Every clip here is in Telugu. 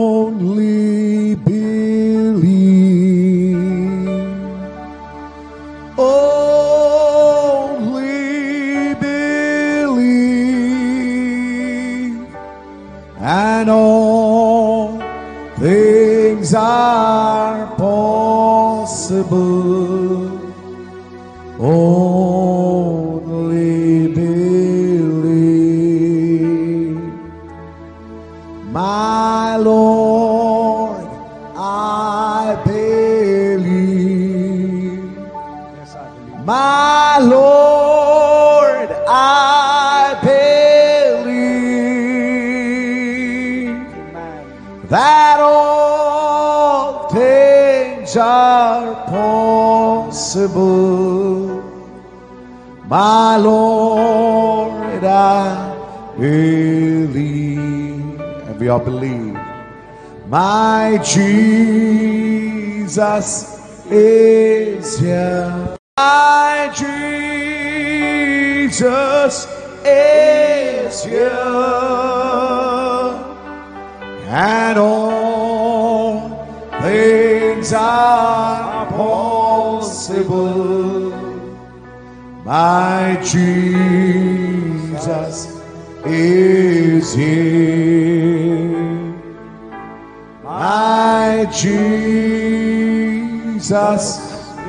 Only believe, only believe, and all things are possible. Only believe. My Lord, I believe. Yes, I believe. My Lord, I believe Amen. that all things are possible. My Lord, I believe. And we all believe. My Jesus is here. My Jesus is here. And all things are possible. My Jesus is here. My Jesus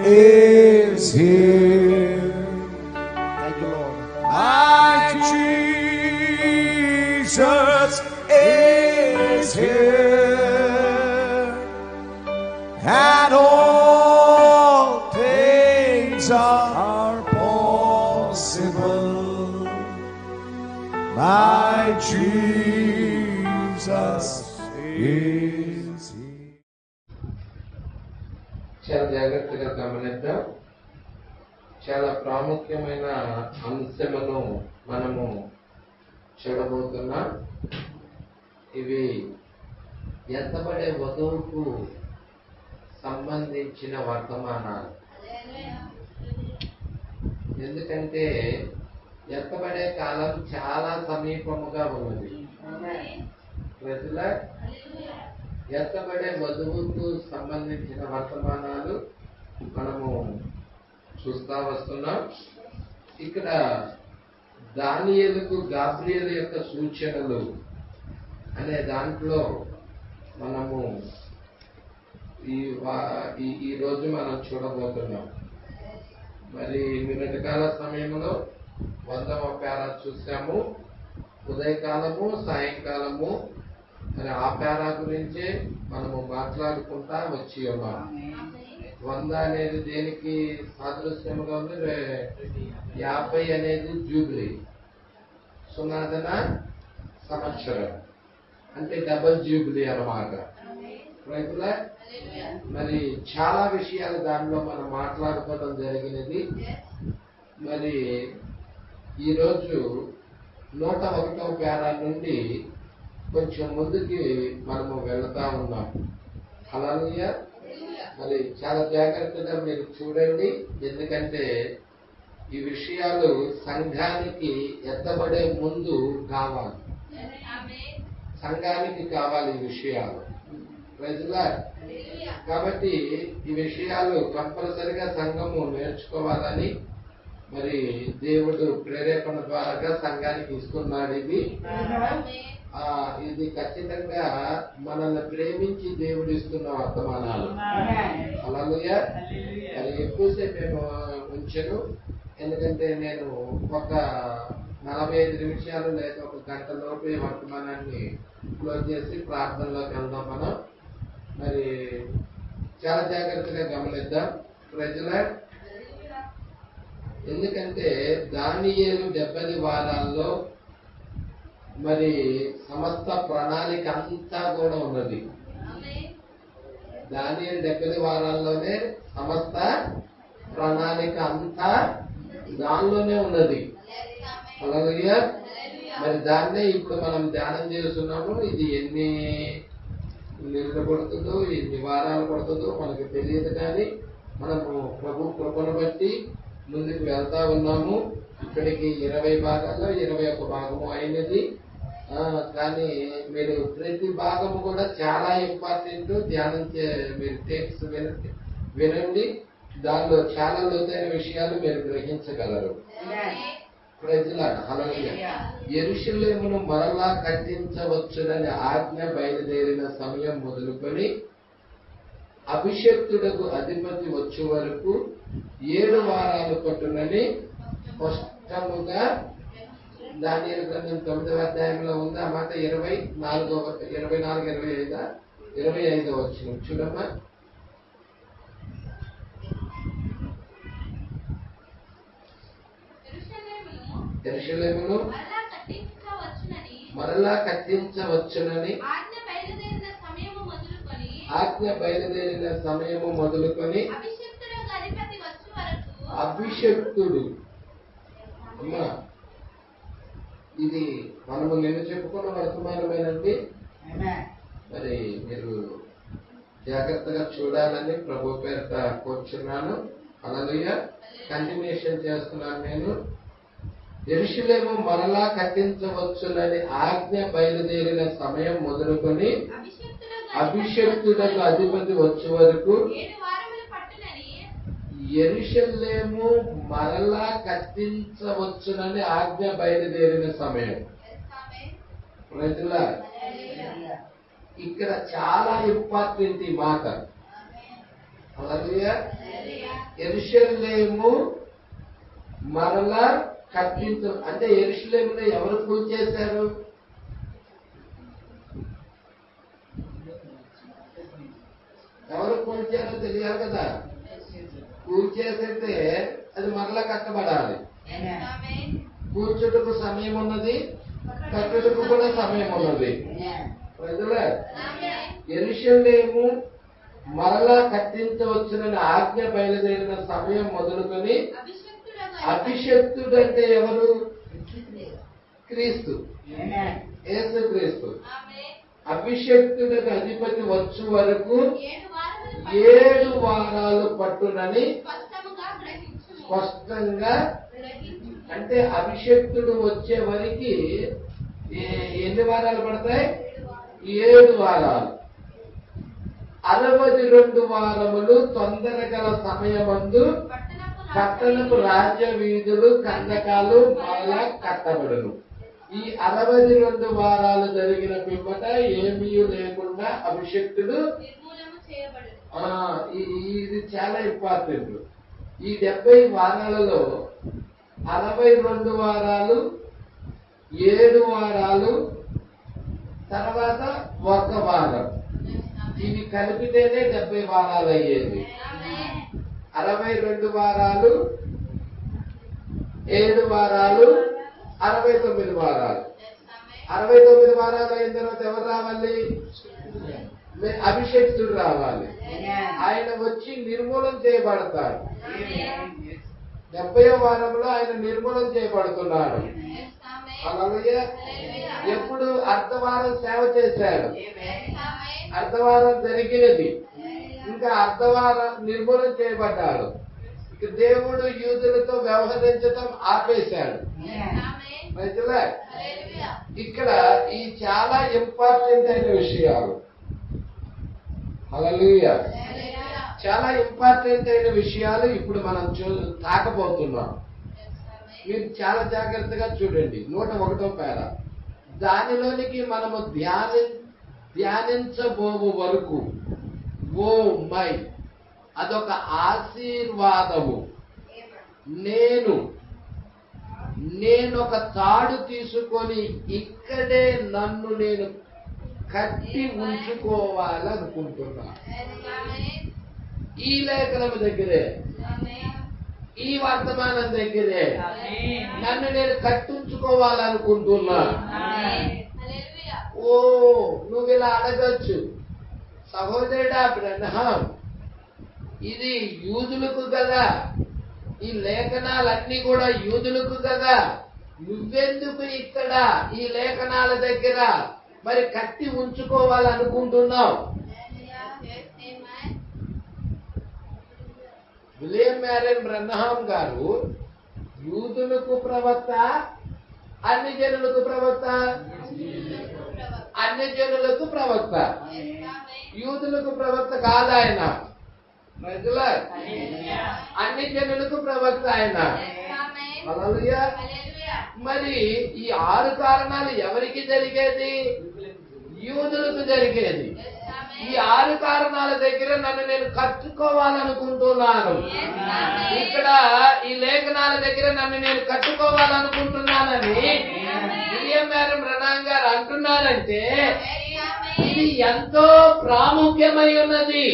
is here. Thank you, Lord. My Jesus is here. And all things are possible. My Jesus is here. చాలా జాగ్రత్తగా గమనిద్దాం. చాలా ప్రాముఖ్యమైన అంశమును మనము చూడబోతున్నాం. ఇవి ఎత్తబడే వధువుకు సంబంధించిన వర్తమానాలు. ఎందుకంటే ఎత్తబడే కాలం చాలా సమీపముగా ఉన్నది. ప్రజల ఎత్తబడే వధువుకు సంబంధించిన వర్తమానాలు మనము చూస్తా వస్తున్నాం. ఇక్కడ దానియేలుకు గాబ్రియేలు యొక్క సూచనలు అనే దాంట్లో మనము ఈ రోజు మనం చూడబోతున్నాం. మరి నిన్నటి కాల సమయంలో 100వ పేరా చూసాము. ఉదయకాలము సాయంకాలము మరి ఆ పేరా గురించే మనము మాట్లాడుకుంటా వచ్చి ఉన్నాం. 100 అనేది దేనికి సాదృశ్యముగా ఉంది? 50 అనేది జూబ్లీ, సునాదన సంవత్సరం, అంటే డబుల్ జూబ్లీ అన్నమాట. రైతులా మరి చాలా విషయాలు దానిలో మనం మాట్లాడుకోవడం జరిగినది. మరి ఈరోజు 101వ పేరా నుండి కొంచెం ముందుకి మనము వెళుతా ఉన్నాం. హల్లెలూయా. మరి చాలా జాగ్రత్తగా మీరు చూడండి. ఎందుకంటే ఈ విషయాలు సంఘానికి ఎత్తబడే ముందు కావాలి. సంఘానికి కావాలి ఈ విషయాలు. ప్రజలా కాబట్టి ఈ విషయాలు కంపల్సరిగా సంఘము నేర్చుకోవాలని మరి దేవుడు ప్రేరేపణ ద్వారా సంఘానికి ఇస్తున్నాడు. ఇది ఖచ్చితంగా మనల్ని ప్రేమించి దేవుడు ఇస్తున్న వర్తమానాలు. హల్లెలూయా. మరి ఎక్కువసేపు మేము ఉంచను. ఎందుకంటే నేను ఒక 45 నిమిషాలు లేదా ఒక గంట లోపు వర్తమానాన్ని క్లోజ్ చేసి ప్రార్థనలోకి వెళ్దాం మనం. మరి చాలా జాగ్రత్తగా గమనిద్దాం ప్రజల. ఎందుకంటే దానియేలు 70 వారాల్లో మరి సమస్త ప్రణాళిక అంతా కూడా ఉన్నది. దానియేలు 70 వారాల్లోనే సమస్త ప్రణాళిక అంతా దానిలోనే ఉన్నది. హల్లెలూయా. మరి దాన్నే ఇప్పుడు మనం ధ్యానం చేస్తున్నాము. ఇది ఎన్ని నెలలు పడుతుందో ఎన్ని వారాలు పడుతుందో మనకు తెలియదు, కానీ మనము ప్రభు కృపను బట్టి ముందుకు వెళ్తా ఉన్నాము. ఇక్కడికి 20 భాగాల్లో 21 భాగము అయినది. కానీ మీరు ప్రతి భాగము కూడా చాలా ఇంపార్టెంట్. ధ్యానం మీరు టేక్స్ వినండి, దానిలో చాలా లోతైన విషయాలు మీరు గ్రహించగలరు. ప్రజలారా, హల్లెలూయా. యెరూషలేమును మరలా కట్టించవచ్చునని ఆజ్ఞ బయలుదేరిన సమయం మొదలుకొని అభిషక్తుడకు అధిపతి వచ్చే వరకు 7 వారాలు పట్టునని స్పష్టముగా దానియేలు గ్రంథం 9వ అధ్యాయంలో ఉంది. ఆ మాట 24-25 వచ్చిన చూడమ్మా. యెరూషలేమును మరలా కట్టించవచ్చునని ఆజ్ఞ బయలుదేరిన సమయము మొదలుకొని అభిషక్తుడు. అమ్మా, ఇది మనము నిన్న చెప్పుకున్న వర్తమానమేనండి. మరి మీరు జాగ్రత్తగా చూడాలని ప్రభు పేరిట కోరుచున్నాను. హల్లెలూయా. కంటిన్యూషన్ చేస్తున్నాను నేను. యెరూషలేము మరలా కట్టించవచ్చునని ఆజ్ఞ బయలుదేరిన సమయం మొదలుకొని అభిషక్తుడకు అధిపతి వచ్చే వరకు యెరూషలేము మరలా కట్టించవచ్చునని ఆజ్ఞ బయలుదేరిన సమయం. రైతులా, ఇక్కడ చాలా ఇంపార్టెంట్ ఈ మాట. హల్లెలూయా. యెరూషలేము మరలా అంటే యెరూషలేమును ఎవరు కూల్చేశారు? ఎవరు కూల్చారో తెలియాలి కదా. కూల్చేసైతే అది మరలా కట్టబడాలి. కూల్చుటకు సమయం ఉన్నది, కట్టుటకు కూడా సమయం ఉన్నది. ప్రజలే, యెరూషలేము మరలా కట్టించవచ్చునని ఆజ్ఞ బయలుదేరిన సమయం మొదలుకొని అభిషక్తుడు అంటే ఎవరు? క్రీస్తు, యేసు క్రీస్తు. అభిషక్తుడికి అధిపతి వచ్చే వరకు 7 వారాలు పట్టునని స్పష్టంగా. అంటే అభిషక్తుడు వచ్చే వరకు ఎన్ని వారాలు పడతాయి? 7 వారాలు. 62 వారములు తొందరగల సమయమందు పట్టణపు రాజ్య వీధులు కందకాలు మరలా కట్టబడును. ఈ 62 వారాలు జరిగిన పిమ్మట ఏమీ లేకుండా అభిషక్తుడు. ఇది చాలా ఇంపార్టెంట్. ఈ 70 వారాలలో 62 వారాలు, 7 వారాలు, తర్వాత 1 వారం, ఇవి కలిపితేనే 70 వారాలు అయ్యేది. 62 వారాలు, 7 వారాలు, 69 వారాలు. 69 వారాలు అయిన తర్వాత ఎవరు రావాలి? అభిషేక్తుడు రావాలి. ఆయన వచ్చి నిర్మూలన చేయబడతాడు. 70వ వారంలో ఆయన నిర్మూలన చేయబడుతున్నాడు. హల్లెలూయా. ఎప్పుడు? అర్ధవారం సేవ చేశాడు, అర్ధవారం జరిగినది, ఇంకా అర్ధవారం నిర్మూలన చేయబడ్డాడు. ఇక దేవుడు యూదులతో వ్యవహరించడం ఆపేశాడు. ఇక్కడ ఈ చాలా ఇంపార్టెంట్ అయిన విషయాలు. హల్లెలూయా. చాలా ఇంపార్టెంట్ అయిన విషయాలు ఇప్పుడు మనం తాకబోతున్నాం. మీరు చాలా జాగ్రత్తగా చూడండి. 101వ పేర దానిలోనికి మనము ధ్యానించబోవు వరకు ఓ మై అదొక ఆశీర్వాదము. నేనొక తాడు తీసుకొని ఇక్కడే నన్ను నేను కట్టి ఉంచుకోవాలనుకుంటున్నా. ఈ లేఖనం దగ్గరే, ఈ వర్తమానం దగ్గరే నన్ను నేను కట్టించుకోవాలనుకుంటున్నా. ఓ, నువ్వు ఇలా అడగచ్చు, సహోదరుడా బ్రహ్మం, ఇది యూదులకు కదా, ఈ లేఖనాలన్నీ కూడా యూదులకు కదా, నువ్వెందుకు ఇక్కడ ఈ లేఖనాల దగ్గర మరి కట్టి ఉంచుకోవాలనుకుంటున్నావు? విలియం మ్యారియన్ బ్రన్హామ్ గారు యూదులకు ప్రవక్త, అన్ని జనులకు ప్రవక్త. అన్ని జనులకు ప్రవక్త, యూదులకు ప్రవక్త కాదు ఆయన. అన్ని జనులకు ప్రవక్త ఆయన. హల్లెలూయా. మరి ఈ 6 కారణాలు ఎవరికి జరిగేది? యూదులకు జరిగేది. ఈ 6 కారణాల దగ్గర నన్ను నేను కట్టుకోవాలనుకుంటున్నాను. ఇక్కడ ఈ లేఖనాల దగ్గర నన్ను నేను కట్టుకోవాలనుకుంటున్నానని విలియం మ్యారియన్ బ్రన్హామ్ గారు అంటున్నారంటే ఇది ఎంతో ప్రాముఖ్యమై ఉన్నది.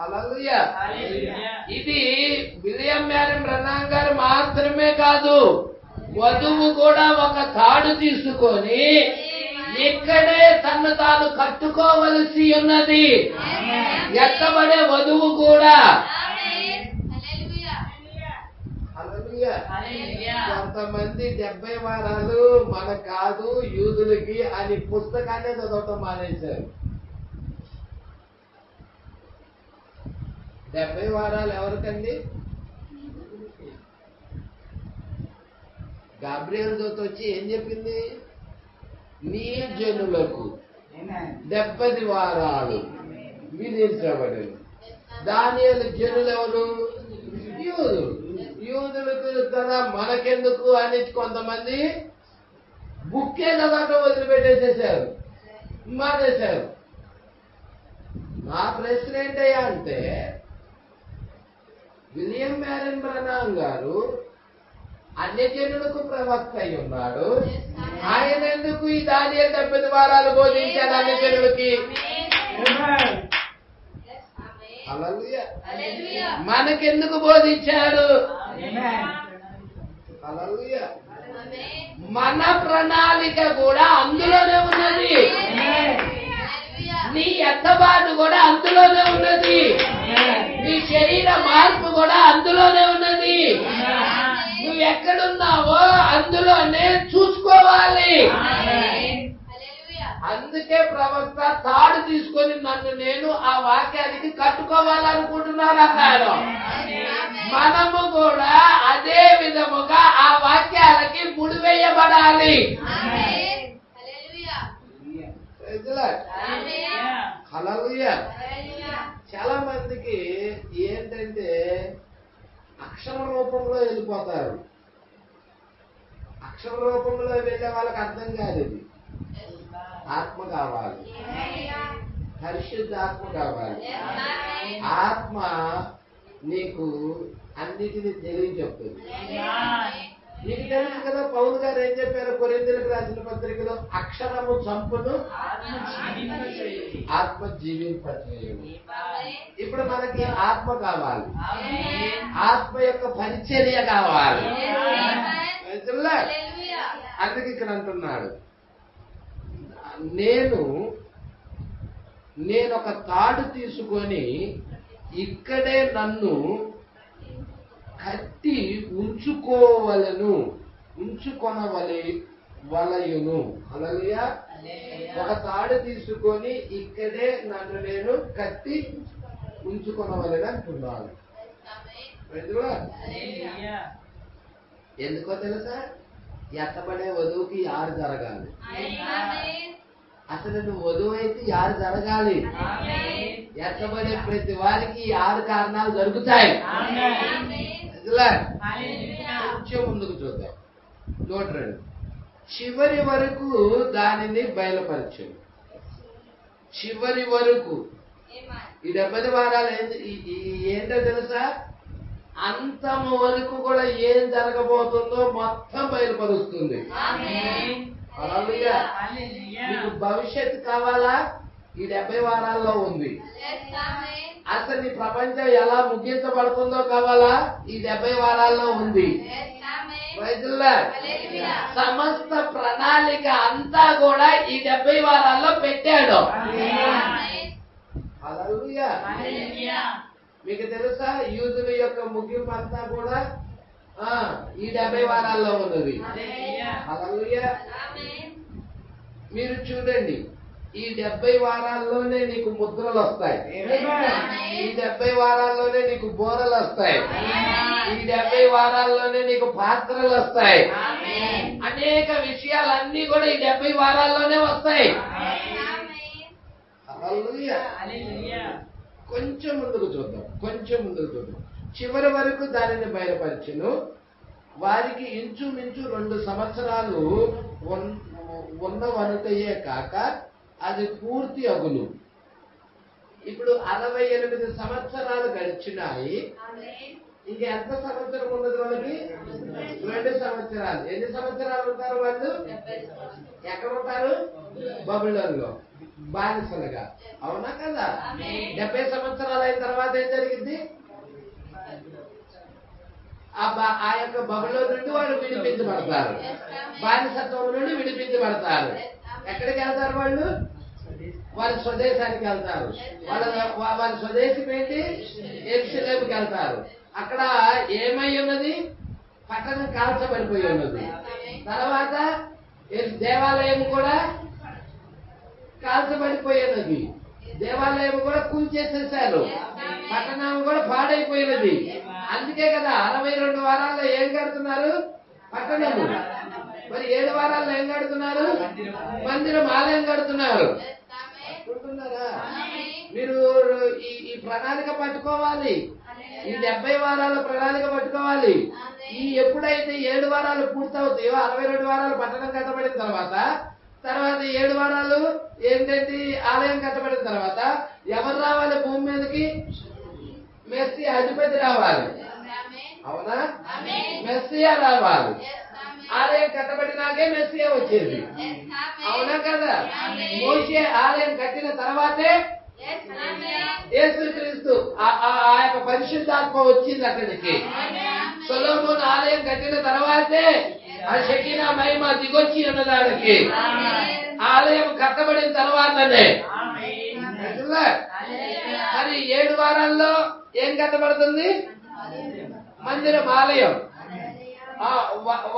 హల్లెలూయా. ఇది విలియం మ్యారియన్ బ్రన్హామ్ గారు మాత్రమే కాదు, వధువు కూడా ఒక తాడు తీసుకొని ఇక్కడే తను తాను కట్టుకోవలసి ఉన్నది. ఎత్తబడే వధువు కూడా. కొంతమంది 70 వారాలు మన కాదు యూదులకి అని పుస్తకాన్ని చదవటం మానేశారు. 70 వారాలు ఎవరికండి? గాబ్రియల్ దూత వచ్చి ఏం చెప్పింది? నీ జనులకు 70 వారాలు విధించబడింది. దానియేలు జనులు ఎవరు? యూదులు. యూదులకు కదా మనకెందుకు అని కొంతమంది బుక్కే చదవటం వదిలిపెట్టేసేసారు, మానేశారు. నా ప్రశ్న ఏంటయ్యా అంటే, విలియం మ్యారియన్ బ్రన్హామ్ గారు అన్య జనులకు ప్రవక్త అయి ఉన్నాడు. ఆయన ఎందుకు ఈ దానియేలు 70 వారాలు బోధించాడు అన్య జనులకి? హల్లెలూయా. మనకెందుకు బోధించాడు? హల్లెలూయా. మన ప్రణాళిక కూడా అందులోనే ఉన్నది. నీ ఎత్తబాటు కూడా అందులోనే ఉన్నది. నీ శరీర మార్పు కూడా అందులోనే ఉన్నది. నువ్వు ఎక్కడున్నావో అందులోనే చూసుకోవాలి. అందుకే ప్రవక్త తాడు తీసుకొని నన్ను నేను ఆ వాక్యానికి కట్టుకోవాలనుకుంటున్నాను అన్నాడు. మనము కూడా అదే విధముగా ఆ వాక్యాలకి ముడివేయబడాలి. హల్లెలూయా. చాలా మందికి ఏంటంటే అక్షర రూపంలో వెళ్ళిపోతారు. అక్షర రూపంలో వెళ్ళే వాళ్ళకి అర్థం కాదు. ఇది ఆత్మ కావాలి, పరిశుద్ధ ఆత్మ కావాలి. ఆత్మ నీకు అన్నిటినీ తెలియచెప్తుంది. నీకు తెలుసు కదా, పౌలు గారు ఏం చెప్పారు కొరింథీయులకు రాసిన పత్రికలో? అక్షరము చంపును, ఆత్మ జీవింపచేయును. ఇప్పుడు మనకి ఆత్మ కావాలి, ఆత్మ యొక్క పరిచర్య కావాలి. అందుకే ఇక్కడ అంటున్నాడు, నేను ఒక తాడు తీసుకొని ఇక్కడే నన్ను కట్టి ఉంచుకొనవలయును. హల్లెలూయా. ఒక తాడు తీసుకొని ఇక్కడే నన్ను నేను కట్టి ఉంచుకొనవలని అంటున్నాను. ఎందుకో తెలుసా? ఎత్తబడే వధువుకి యారు జరగాలి. అసలు నువ్వు వధువు అయితే యారు జరగాలి. ఎత్తబడే ప్రతి వారికి 6 కారణాలు జరుగుతాయి. కొంచెం ముందుకు చూద్దాం. చూడండి, చివరి వరకు దానిని బయలుపరచు. చివరి వరకు ఈ 70 వారాలు ఏంటో తెలుసా? అంతము వరకు కూడా ఏం జరగబోతుందో మొత్తం బయలుపరుస్తుంది. హల్లెలూయా. నీకు భవిష్యత్తు కావాలా? ఈ 70 వారాల్లో ఉంది. అసలు నీ ప్రపంచం ఎలా ముగించబడుతుందో కావాలా? ఈ 70 వారాల్లో ఉంది. సమస్త ప్రణాళిక అంతా కూడా ఈ 70 వారాల్లో పెట్టాడు. హల్లెలూయా. మీకు తెలుసా, యూదుల యొక్క ముగింపు అంతా కూడా ఈ 70 వారాల్లో ఉన్నది. హల్లెలూయా. మీరు చూడండి, ఈ 70 వారాల్లోనే నీకు ముద్రలు వస్తాయి. ఈ 70 వారాల్లోనే నీకు బోరలు వస్తాయి. ఈ 70 వారాల్లోనే నీకు పాత్రలు వస్తాయి. అనేక విషయాలన్నీ కూడా ఈ 70 వారాల్లోనే వస్తాయి. కొంచెం ముందుకు చూద్దాం. చివరి వరకు దానిని బయలుపరచును. వారికి ఇంచుమించు 2 సంవత్సరాలు ఉన్నవనుటయే కాక అది పూర్తి అగును. ఇప్పుడు 68 సంవత్సరాలు గడిచినాయి. ఇంక ఎంత సంవత్సరం ఉన్నది వాళ్ళకి? 2 సంవత్సరాలు. ఎన్ని సంవత్సరాలు ఉంటారు వాళ్ళు? ఎక్కడ ఉంటారు? బబులోనులో బానిసలుగా. అవునా కదా? 70 సంవత్సరాలు అయిన తర్వాత ఏం జరిగింది? ఆ యొక్క బబులోను నుండి వాళ్ళు విడిపించబడతారు. బానిసత్వం నుండి విడిపించబడతారు. ఎక్కడికి వెళ్తారు వాళ్ళు? వాళ్ళ స్వదేశానికి వెళ్తారు. వాళ్ళ స్వదేశం ఏంటి? యెరూషలేముకి వెళ్తారు. అక్కడ ఏమై ఉన్నది? పట్టణం కాల్చబడిపోయి ఉన్నది. తర్వాత దేవాలయం కూడా కాల్చబడిపోయినది. దేవాలయం కూడా కూల్చేసేసారు. పట్టణం కూడా పాడైపోయినది. అందుకే కదా 62 వారాల్లో ఏం కడుతున్నారు? పట్టణము. మరి 7 వారాల్లో ఏం కడుతున్నారు? మందిరం, ఆలయం కడుతున్నారు. అనుకుంటున్నారా? మీరు ఈ ప్రణాళిక పట్టుకోవాలి. ఈ 70 వారాల ప్రణాళిక పట్టుకోవాలి. ఈ ఎప్పుడైతే 7 వారాలు పూర్తవుతాయో, 62 వారాలు పట్టణం కట్టబడిన తర్వాత 7 వారాలు ఏంటంటే ఆలయం కట్టబడిన తర్వాత ఎవరు రావాలి భూమి మీదకి? మెస్సియా అధిపతి రావాలి. అవునా? మెస్సియా రావాలి. ఆలయం కట్టబడినాకే మెస్సియా వచ్చేది. అవునా కదా? మోషే ఆలయం కట్టిన తర్వాతే యేసుక్రీస్తు ఆ యొక్క పరిశుద్ధాత్మ వచ్చింది అక్కడికి. సొలొమోను ఆలయం కట్టిన తర్వాతే ఆ షకీనా మహిమ దిగొచ్చి ఉన్నదానికి. ఆలయం కట్టబడిన తర్వాతనే. మరి 7 వారాల్లో ఏం కట్టబడుతుంది? మందిరం, ఆలయం.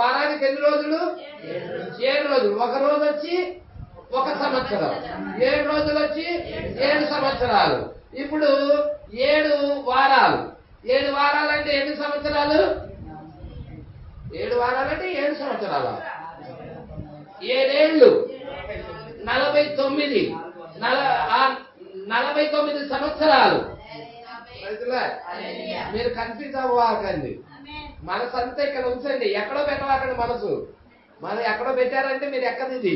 వారానికి ఎన్ని రోజులు? 7 రోజులు. ఒక రోజు వచ్చి 1 సంవత్సరం. 7 రోజులు వచ్చి 7 సంవత్సరాలు. ఇప్పుడు 7 వారాలు. 7 వారాలంటే ఎన్ని సంవత్సరాలు? 7 వారాలంటే 7 సంవత్సరాలు. 7 ఏళ్ళు 49. 49 సంవత్సరాలు. మీరు కన్ఫ్యూజ్ అవ్వకండి. మనసు అంతా ఇక్కడ ఉంచండి. ఎక్కడో పెట్టవాకండి మనసు. మనం ఎక్కడో పెట్టారంటే మీరు ఎక్కది.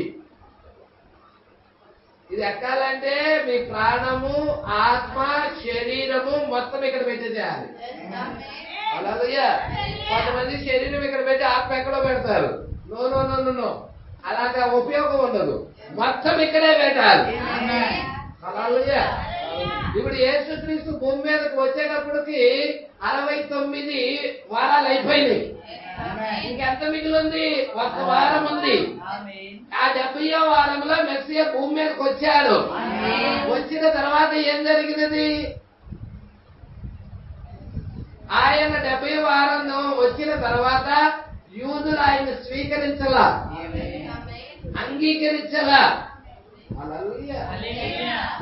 ఇది ఎక్కాలంటే మీ ప్రాణము, ఆత్మ, శరీరము మొత్తం ఇక్కడ పెట్టేసేయాలి. అలాగే కొంతమంది శరీరం ఇక్కడ పెట్టి ఆత్మ ఎక్కడో పెడతారు. నో, అలాగా ఉపయోగం ఉండదు. మొత్తం ఇక్కడే పెట్టాలి. అలాగే ఇప్పుడు యేసుక్రీస్తు భూమి మీదకి వచ్చేటప్పటికి 69 వారాలు అయిపోయినాయి. ఇంకెంత మిగిలింది? 1 వారం ఉంది. ఆ 70వ వారంలో మెస్సియా భూమి మీదకి వచ్చాడు. వచ్చిన తర్వాత ఏం జరిగినది? ఆయన 70వ వారం వచ్చిన తర్వాత యూదులు ఆయన స్వీకరించలా, అంగీకరించలా.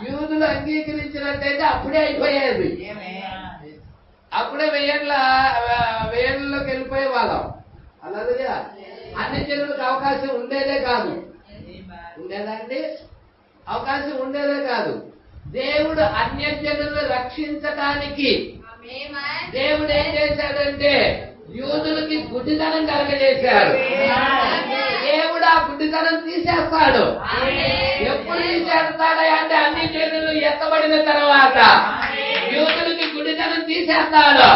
యూదులు అంగీకరించినట్టయితే అప్పుడే అయిపోయేది. అప్పుడే వేళ్ళలోకి వెళ్ళిపోయే వాళ్ళం. అలాగే అన్ని జనులకు అవకాశం ఉండేదే కాదు. ఉండేదండి? అవకాశం ఉండేదే కాదు. దేవుడు అన్య జనులను రక్షించడానికి దేవుడు ఏం చేశాడంటే యూదులకి గుడ్డితనం కలగజేశాడు. దేవుడు ఆ గుడ్డితనం తీసేస్తాడు. ఎప్పుడు తీసేస్తాడు అంటే అన్ని జనులు ఎత్తబడిన తర్వాత యూదులకి గుడ్డితనం తీసేస్తాడు.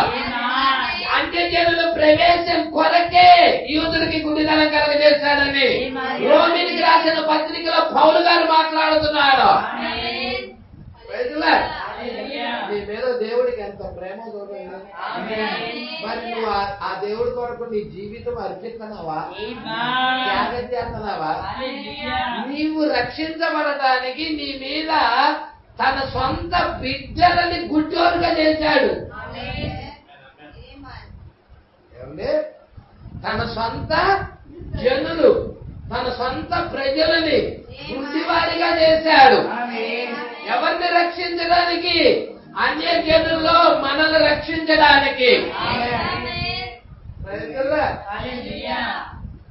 అంటే జనుల ప్రవేశం కొరకే యూదులకి గుడ్డితనం కలగజేస్తాడని రోమిలికి రాసిన పత్రికలో పౌలు గారు మాట్లాడుతున్నాడు. నీ మీద దేవుడికి ఎంత ప్రేమ చూడండి. మరి నువ్వు ఆ దేవుడి కొరకు నీ జీవితం అర్పిస్తున్నావా? త్యాగం చేస్తున్నావా? నీవు రక్షించబడటానికి నీ మీద తన సొంత బిడ్డలని గుడ్డోరుగా చేశాడు. ఏమండి? తన సొంత జనులు, తన సొంత ప్రజలని గుడ్డివారిగా చేశాడు. ఎవరిని రక్షించడానికి? అన్య జనుల్లో మనల్ని రక్షించడానికి.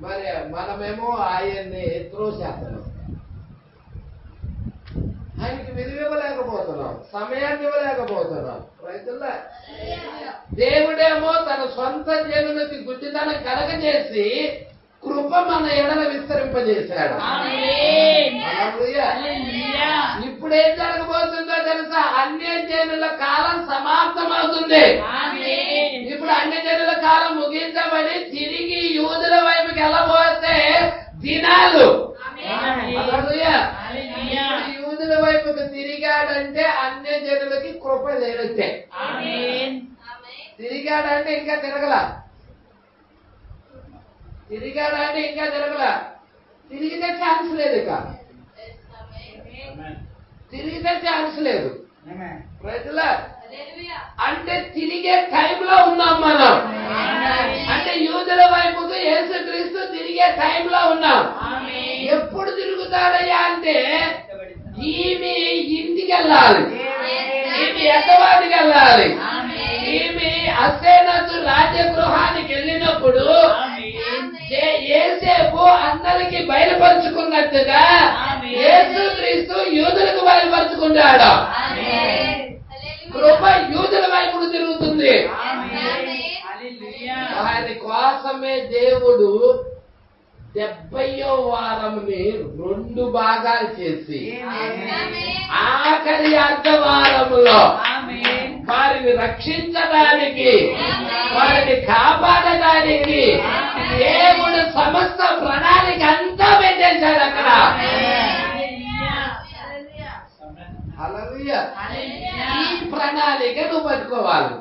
మరి మనమేమో ఆయన్ని త్రోసేస్తున్నాం, ఆయనకి విలువ ఇవ్వలేకపోతున్నాం, సమయాన్ని ఇవ్వలేకపోతున్నాం. రైతుల్లా దేవుడేమో తన సొంత జనులకి గుడ్డితనం కలగజేసి కృప మన ఎడల విస్తరింపజేశాడు. ఇప్పుడు ఏం జరగబోతుందో తెలుసా? అన్య జనుల కాలం సమాప్తమవుతుంది. ఇప్పుడు అన్య జనుల కాలం ముగించబడి తిరిగి యూదుల వైపుకి వెళ్ళబోతే దినాలు. యూదుల వైపుకి తిరిగాడంటే అన్య జనులకి కృప లేనట్టే. తిరిగాడంటే ఇంకా తిరగల, తిరిగాడంటే ఇంకా తిరగల. తిరిగితే ఛాన్స్ లేదు, ఇక తిరిగితే ఛాన్స్ లేదు. ప్రజలా అంటే తిరిగే టైంలో ఉన్నాం మనం. అంటే యూదుల వైపుకు యేసుక్రీస్తు తిరిగే టైంలో ఉన్నాం. ఎప్పుడు తిరుగుతాడయ్యా అంటే ఈమె ఇంటికి వెళ్ళాలి, ఈమె ఎద్దవాడికి వెళ్ళాలి. ఈమె అసేనతు రాజగృహానికి వెళ్ళినప్పుడు యేసేపు అందరికి బయలుపరుచుకున్నట్టుగా యేసుక్రీస్తు యూదులకు బయలుపరుచుకున్నాడు. కృప యూదుల వైపుకు తిరుగుతుంది. ఆయన కోసమే దేవుడు 70వ వారంని 2 భాగాలు చేసి ఆఖరి అర్ధవారములో వారిని రక్షించడానికి, వారిని కాపాడడానికి దేవుడు సమస్త ప్రణాళిక అంతా పెట్టేశాడు అక్కడ. ఈ ప్రణాళిక నువ్వు పట్టుకోవాలి.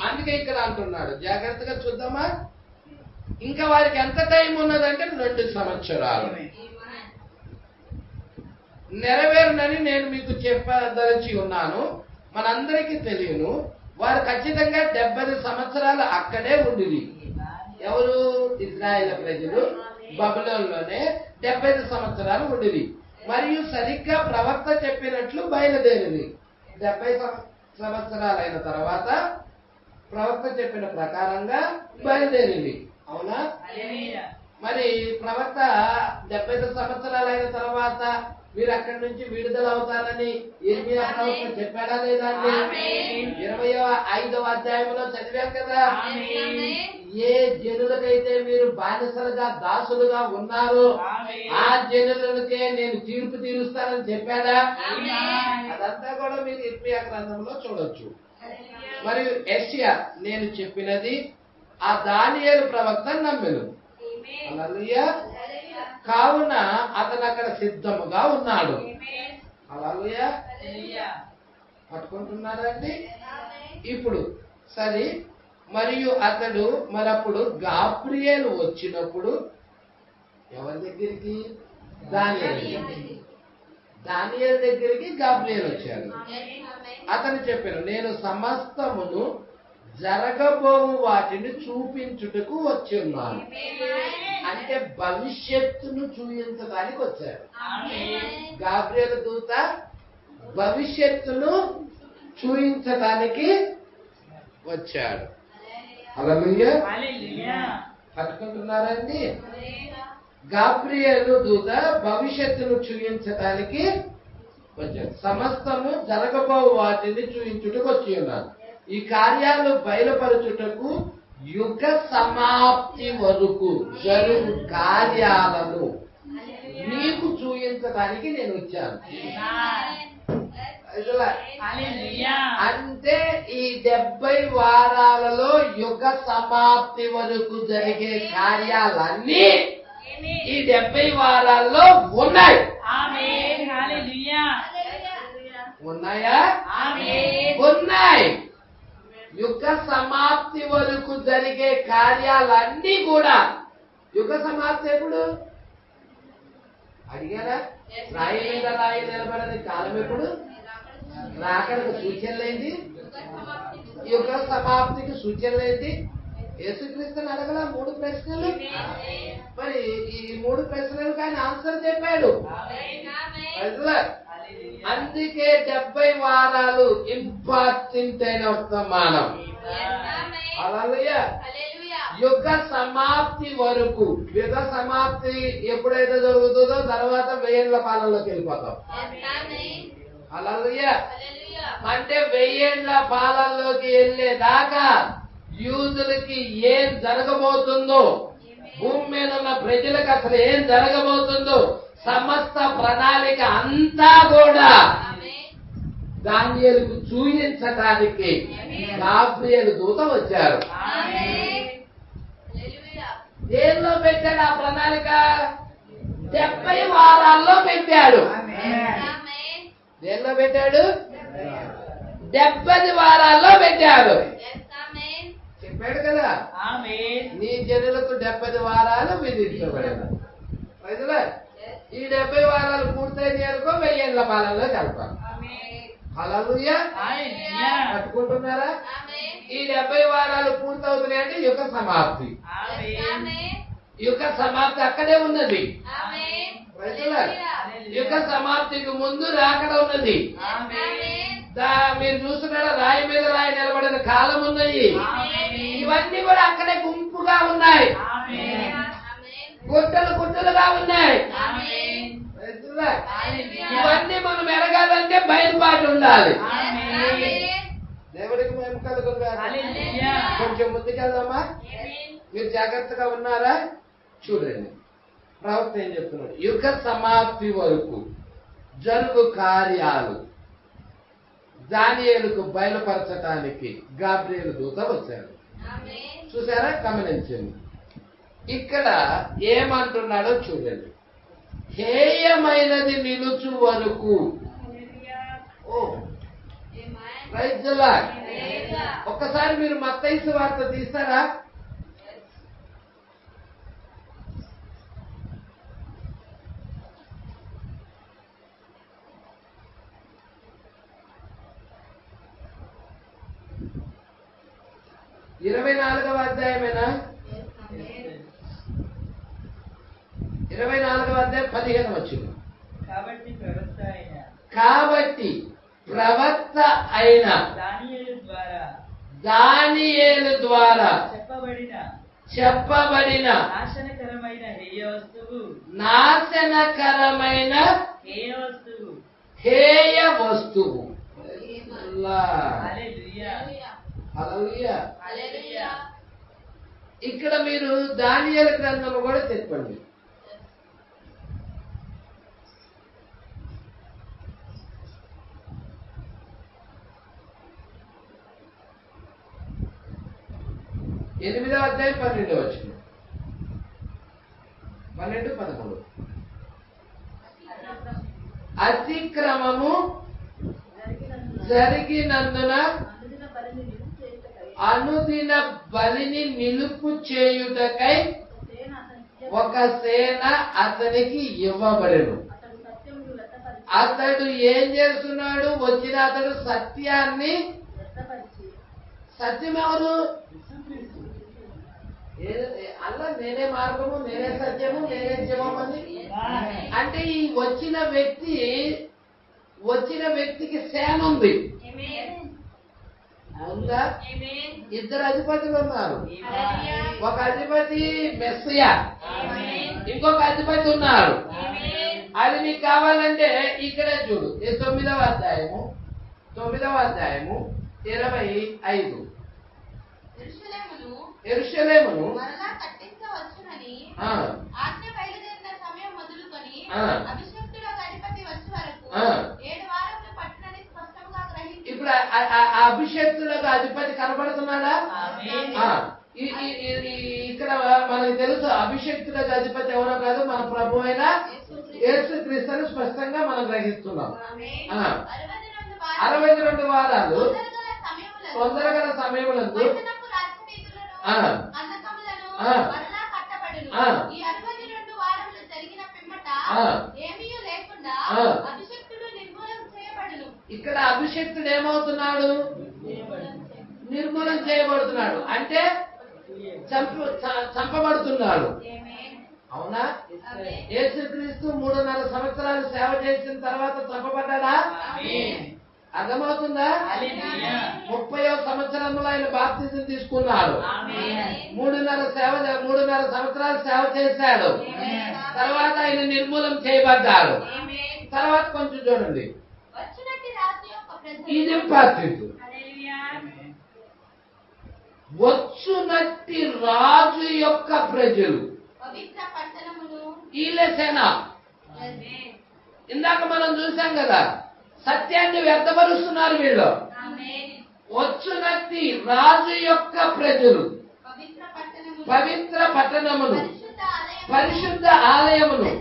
అందుకే ఇక్కడ అంటున్నాడు, జాగ్రత్తగా చూద్దామా. ఇంకా వారికి ఎంత టైం ఉన్నదంటే 2 సంవత్సరాలు నెరవేరునని నేను మీకు చెప్పదలిచి ఉన్నాను. మనందరికీ తెలియను, వారు ఖచ్చితంగా 70 సంవత్సరాలు అక్కడే ఉండిరి. ఎవరు? ఇశ్రాయేలు ప్రజలు బబులోనులోనే 70 సంవత్సరాలు ఉండిరి. మరియు సరిగ్గా ప్రవక్త చెప్పినట్లు బయలుదేరింది. 70 సంవత్సరాలు అయిన తర్వాత ప్రవక్త చెప్పిన ప్రకారంగా బయలుదేరింది. అవునా? మరి ప్రవక్త 70 సంవత్సరాలు అయిన తర్వాత మీరు అక్కడి నుంచి విడుదల అవుతారని ఇర్మియా ప్రవక్త చెప్పాడా లేదా అండి? 25వ అధ్యాయంలో చదివాం కదా. ఏ జనులకైతే మీరు బానిసలుగా దాసులుగా ఉన్నారో ఆ జనులకే నేను తీర్పు తీరుస్తానని చెప్పాడా? అదంతా కూడా మీరు ఇర్మియా గ్రంథంలో చూడొచ్చు. మరియు యెషయా నేను చెప్పినది ఆ దానియేలు ప్రవక్త నమ్మెను. హల్లెలూయా. కావున అతను అక్కడ సిద్ధముగా ఉన్నాడు. హల్లెలూయా. పట్టుకుంటున్నారండి? ఇప్పుడు సరే, మరియు అతడు మరప్పుడు గాబ్రియేలు వచ్చినప్పుడు ఎవరి దగ్గరికి? దానియేలు దగ్గరికి గాబ్రియేలు వచ్చాడు. అతను చెప్పాను, నేను సమస్తమును జరగబోవు వాటిని చూపించుటకు వచ్చి ఉన్నాను. అంటే భవిష్యత్తును చూపించడానికి వచ్చాడు. గాబ్రియేలు దూత భవిష్యత్తును చూపించడానికి వచ్చాడు. హల్లెలూయా. పట్టుకుంటున్నారండి? గాబ్రియేలు దూత భవిష్యత్తును చూపించడానికి వచ్చాడు. సమస్తము జరగబో వాటిని చూపించుటకు వచ్చి ఉన్నాను. ఈ కార్యాలు బయలుపరచుటకు యుగ సమాప్తి వరకు జరుగు కార్యాలను మీకు చూపించడానికి నేను వచ్చాను. అంటే ఈ 70 వారాలలో యుగ సమాప్తి వరకు జరిగే కార్యాలన్నీ ఈ 70 వారాల్లో ఉన్నాయి. ఉన్నాయా? ఉన్నాయి. యుగ సమాప్తి వరకు జరిగే కార్యాలన్నీ కూడా. యుగ సమాప్తి ఎప్పుడు అడిగారా? రాయి మీద రాయి నిలబడని కాలం ఎప్పుడు? రాకడకు సూచనలేంది, యుగ సమాప్తికి సూచనలేంది. యేసుక్రీస్తుని అడగల 3 ప్రశ్నలు. మరి ఈ 3 ప్రశ్నలకు ఆయన ఆన్సర్ చెప్పాడు. అందుకే 70 వారాలు ఇంపార్టెంట్ అయిన వర్తమానం. హల్లెలూయా. యుగ సమాప్తి వరకు, యుగ సమాప్తి ఎప్పుడైతే జరుగుతుందో తర్వాత 1000 ఏళ్ల పాలనలోకి వెళ్ళిపోతాం. హల్లెలూయా. అంటే 1000 ఏళ్ల పాలనలోకి వెళ్ళేదాకా యూదులకి ఏం జరగబోతుందో, భూమి మీద ఉన్న ప్రజలకు అసలు ఏం జరగబోతుందో సమస్త ప్రణాళిక అంతా కూడా దానియేలుకు చూయించడానికి గాబ్రియేలు దూత వచ్చారు. దేనిలో పెట్టాడు ఆ ప్రణాళిక? 70 వారాల్లో పెట్టాడు. దేనిలో పెట్టాడు? 70 వారాల్లో పెట్టాడు. చెప్పాడు కదా, నీ జనులకు 70 వారాలు విధించబడేది. ఈ 70 వారాలు పూర్తయింది అనుకో 1000 ఏళ్ల పాలనలో కలపాలి. హల్లెలూయా. పట్టుకుంటున్నారా? ఈ 70 వారాలు పూర్తవుతున్నాయి అంటే యుగ సమాప్తి. యుగ సమాప్తి అక్కడే ఉన్నది. యుగ సమాప్తికి ముందు రాకడ ఉన్నది. మీరు చూస్తున్నారా, రాయి మీద రాయి నిలబడిన కాలం ఉన్నాయి. ఇవన్నీ కూడా అక్కడే గుంపుగా ఉన్నాయి, గుట్టలు గుట్టలుగా ఉన్నాయి. ఇవన్నీ మనం ఎరగాలంటే బయలుపాటు ఉండాలి. దేవుడికి మేము కలుగుతారు. కొంచెం ముందుకెళ్దామా? మీరు జాగ్రత్తగా ఉన్నారా? చూడండి, ప్రవక్త ఏం చెప్తున్నాడు. యుగ సమాప్తి వరకు జరుగు కార్యాలు దానియేలుకు బయలుపరచటానికి గాబ్రియేలు దూత వచ్చాడు. చూసారా? గమనించండి. ఇక్కడ ఏమంటున్నాడో చూడండి. హేయమైనది నిలుచు వరకు. Praise the Lord. ఒక్కసారి మీరు మత్తయి సువార్త తీస్తారా? ఇరవై 24వ అధ్యాయమేనా? 24వ అధ్యాయం 15 వచ్చింది. కాబట్టి ప్రవక్త అయిన దానియేలు ద్వారా చెప్పబడిన నాశనకరమైన హేయ వస్తువు. హల్లెలూయా. ఇక్కడ మీరు దానియేలు గ్రంథం కూడా చెప్పండి. ఎనిమిదవ అధ్యాయం 12 వచ్చింది. 12, 13. అతిక్రమము జరిగినందున అనుదిన బలిని నిలుపు చేయుటకై ఒక సేన అతనికి ఇవ్వబడెను. అతడు ఏం చేస్తున్నాడు? వచ్చిన అతడు సత్యాన్ని, సత్యం ఎవరు? అలా నేనే మార్గము, నేనే సత్యము, నేనే జీవము అని. అంటే ఈ వచ్చిన వ్యక్తికి సేన ఉంది. ఉందా? 2 అధిపతులు ఉన్నారు. ఒక అధిపతి మెస్సియా, ఇంకొక అధిపతి ఉన్నారు. అది మీకు కావాలంటే ఇక్కడే చూడు. 9వ అధ్యాయము 25. యెరూషలేమును మరలా కట్టించవచ్చునని ఆజ్ఞ బయలుదేరిన సమయం మొదలుకొని అభిషిక్తుల అధిపతి వచ్చే వరకు 7 వారములు పట్టునని స్పష్టంగా గ్రహించి. ఇప్పుడు అభిషిక్తులకు అధిపతి కనబడుతున్నాడా? ఇక్కడ మనకు తెలుసు అభిషిక్తులకు అధిపతి ఎవరో కాదు, మన ప్రభు అయిన యేసుక్రీస్తుని స్పష్టంగా మనం గ్రహిస్తున్నాం. 62 వారాలు తొందరగల సమయములందు ఇక్కడ అభిషిక్తుడు ఏమవుతున్నాడు? నిర్మూలన చేయబడుతున్నాడు. అంటే చంపబడుతున్నాడు. అవునా? యేసుక్రీస్తు 3.5 సంవత్సరాలు సేవ చేసిన తర్వాత చంపబడ్డాడా? అర్థమవుతుందా? 30వ సంవత్సరంలో ఆయన బాప్తిజం తీసుకున్నాడు. 3.5 సంవత్సరాలు సేవ చేశాడు. తర్వాత ఆయన నిర్మూలం చేయబడ్డాడు. తర్వాత కొంచెం చూడండి, ఇది ఇంపార్టెంట్. వచ్చునట్టి రాజు యొక్క ప్రజలు ఈలేసేన. ఇందాక మనం చూసాం కదా, సత్యాన్ని వ్యర్థపరుస్తున్నారు వీళ్ళు. వచ్చునట్టి రాజు యొక్క ప్రజలు పవిత్ర పట్టణమును పరిశుద్ధ ఆలయమును.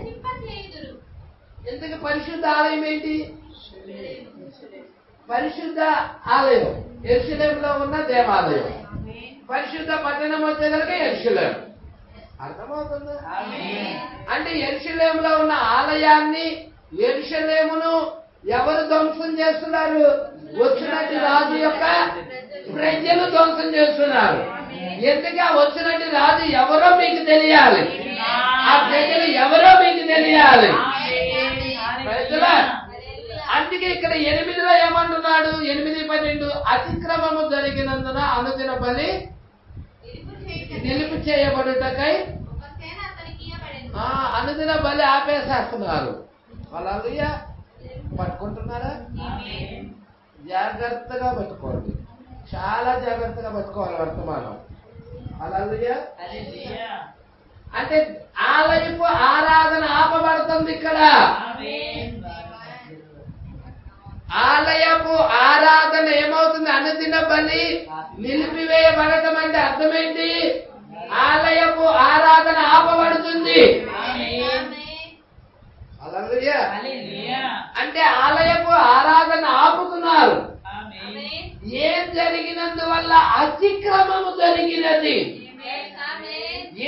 ఎందుకు పరిశుద్ధ ఆలయం ఏంటి? పరిశుద్ధ ఆలయం యెరూషలేములో ఉన్న దేవాలయం. పరిశుద్ధ పట్టణం వచ్చేసరికి యెరూషలేము. అర్థమవుతుందా? అంటే యెరూషలేములో ఉన్న ఆలయాన్ని, యెరూషలేమును ఎవరు ధ్వంసం చేస్తున్నారు? వచ్చినట్టు రాజు యొక్క ప్రజలు ధ్వంసం చేస్తున్నారు. ఎందుకు? వచ్చినట్టు రాజు ఎవరో మీకు తెలియాలి, ఆ ప్రజలు ఎవరో మీకు తెలియాలి. అందుకే ఇక్కడ 8లో ఏమంటున్నాడు? 8:12 అతిక్రమము జరిగినందున అనుదిన బలి నిలుపు చేయబడుటకై అనుదిన బలి ఆపేసేస్తున్నారు. హల్లెలూయా. పట్టుకుంటున్నారా? జాగ్రత్తగా పట్టుకోండి, చాలా జాగ్రత్తగా పట్టుకోవాలి వర్తమానం. హల్లెలూయా. అంటే ఆలయపు ఆరాధన ఆపబడుతుంది ఇక్కడ. ఆలయపు ఆరాధన ఏమవుతుంది? అనుదిన బలి నిలిపివేయబడటం అంటే అర్థమేంటి? ఆలయపు ఆరాధన ఆపబడుతుంది. హల్లెలూయా. అంటే ఆలయపు ఆరాధన ఆపుతున్నారు. ఏం జరిగినందువల్ల? అతిక్రమము జరిగినది.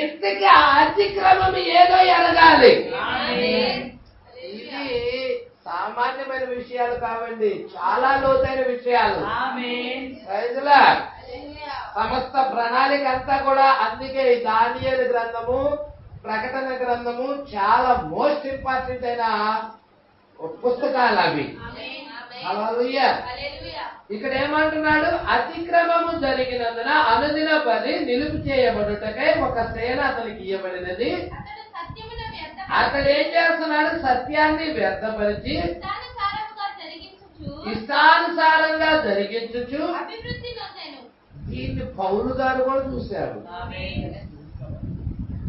ఇంతకీ ఆ అతిక్రమం ఏదో ఎరగాలి. ఇది సామాన్యమైన విషయాలు కావండి, చాలా లోతైన విషయాలు. సమస్త ప్రణాళిక అంతా కూడా. అందుకే దానియేలు గ్రంథము, ప్రకటన గ్రంథము చాలా మోస్ట్ ఇంపార్టెంట్ అయిన పుస్తకాలు అవి. హల్లెలూయా. ఇక్కడ ఏమంటున్నాడు? అతిక్రమము జరిగినందున అనుదిన బలి నిలుపు చేయబడుటకై ఒక సేన అతనికి ఇవ్వబడినది. అతడు ఏం చేస్తున్నాడు? సత్యాన్ని వ్యర్థపరిచి ఇష్టానుసారంగా జరిగించుచు. దీన్ని పౌలు గారు కూడా చూశారు.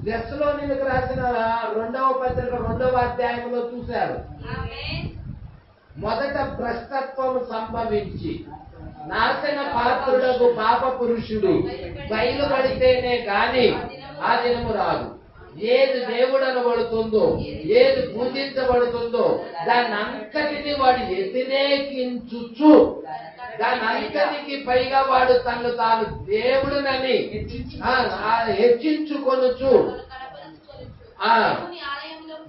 దెస్సలోనిలకు రాసిన 2వ పత్రిక 2వ అధ్యాయంలో చూశారు. మొదట భ్రష్టత్వం సంభవించి నాశన పాత్రుడకు పాప పురుషుడు బయలుపడితేనే గాని ఆ దినము రాదు. ఏది దేవుడు అనబడుతుందో, ఏది పూజించబడుతుందో దాన్ని అంతటిని వాడు వ్యతిరేకించుచు, దాని అంతటికి పైగా వాడు తను తాను దేవుడునని హెచ్చించుకొనుచు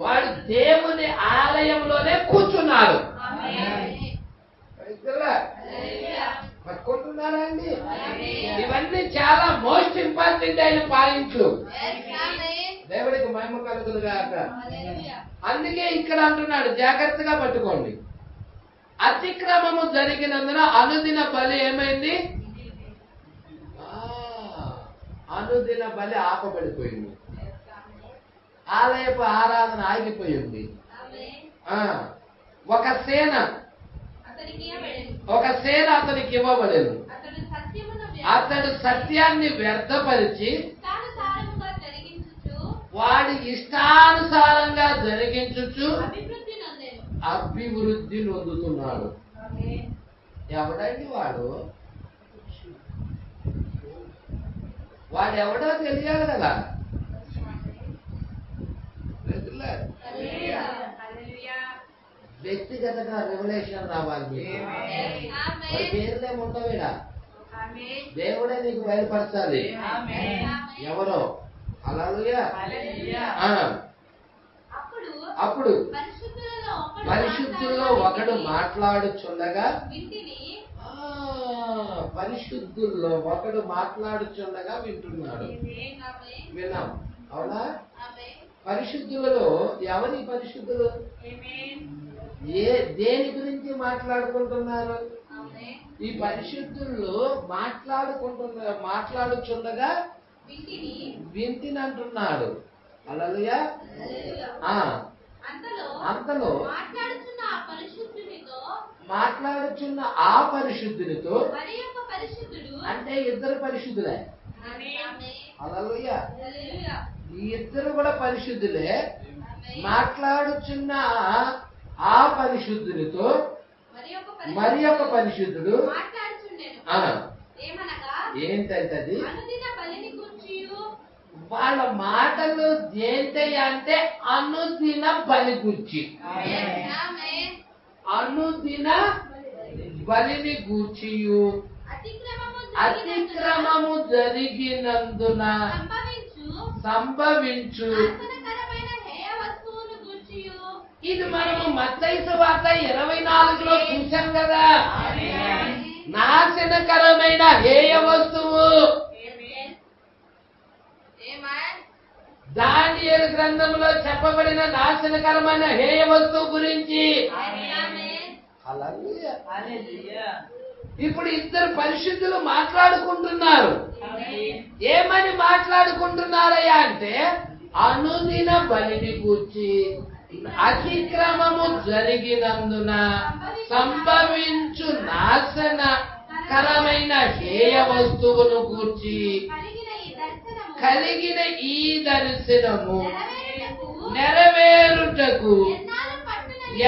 వాడు దేవుని ఆలయంలోనే కూర్చున్నారు. పట్టుకుంటున్నారా అండి? ఇవన్నీ చాలా మోస్ట్ ఇంపార్టెంట్ అయిన పాయింట్లు. దేవుడికి మహిమ కలుగును గాక. అందుకే ఇక్కడ అంటున్నాడు, జాగ్రత్తగా పట్టుకోండి. అతిక్రమము జరిగినందున అనుదిన బలి ఏమైంది? అనుదిన బలి ఆపబడిపోయింది. ఆలయపు ఆరాధన ఆగిపోయింది. ఒక సేన అతనికి ఇవ్వబడేది. అతడు సత్యాన్ని వ్యర్థపరిచి వాడి ఇష్టానుసారంగా జరిగించుచు అభివృద్ధి నొందుతున్నాడు. ఎవడండి వాడు? వాడెవడో తెలియాలి కదా. వ్యక్తిగతంగా రెవల్యూషన్ రావాలి. పేర్లేముండవేడా? దేవుడే నీకు బయలుపరచాలి ఎవరో. హల్లెలూయా. అప్పుడు పరిశుద్ధుల్లో ఒకడు మాట్లాడుచుండగా పరిశుద్ధుల్లో ఒకడు మాట్లాడుచుండగా వింటున్నాడు. విన్నాం, అవునా? పరిశుద్ధులలో ఎవరి పరిశుద్ధులు? దేని గురించి మాట్లాడుకుంటున్నారు? ఈ పరిశుద్ధుల్లో మాట్లాడుచుండగా వింటిని అంటున్నాడు. హల్లెలూయా. అంతలో మాట్లాడుచున్న ఆ పరిశుద్ధునితో, అంటే ఇద్దరు పరిశుద్ధులే. హల్లెలూయా. ఈ ఇద్దరు కూడా పరిశుద్ధులే. మాట్లాడుచున్న ఆ పరిశుద్ధునితో మరి ఒక పరిశుద్ధుడు ఏంటంటే అది వాళ్ళ మాటలు ఏంటయ్యా అంటే అనుదిన బలి గూర్చి, అనుదిన బలిని గూర్చియు అతిక్రమము జరిగినందున సంభవించు. ఇది మనము మత్తయి సువార్త 24లో చూసాం కదా. నాశనకరమైన హేయ వస్తువు. దానియేలు గ్రంథంలో చెప్పబడిన నాశనకరమైన హేయ వస్తువు గురించి. ఇప్పుడు ఇద్దరు పరిశుద్ధులు మాట్లాడుకుంటున్నారు. ఏమని మాట్లాడుకుంటున్నారయ్యా అంటే అనుదిన బలిని గూర్చి, అతిక్రమము జరిగినందున సంభవించు నాశనకరమైన హేయ వస్తువును గూర్చి కలిగిన ఈ దర్శనము నెరవేరుటకు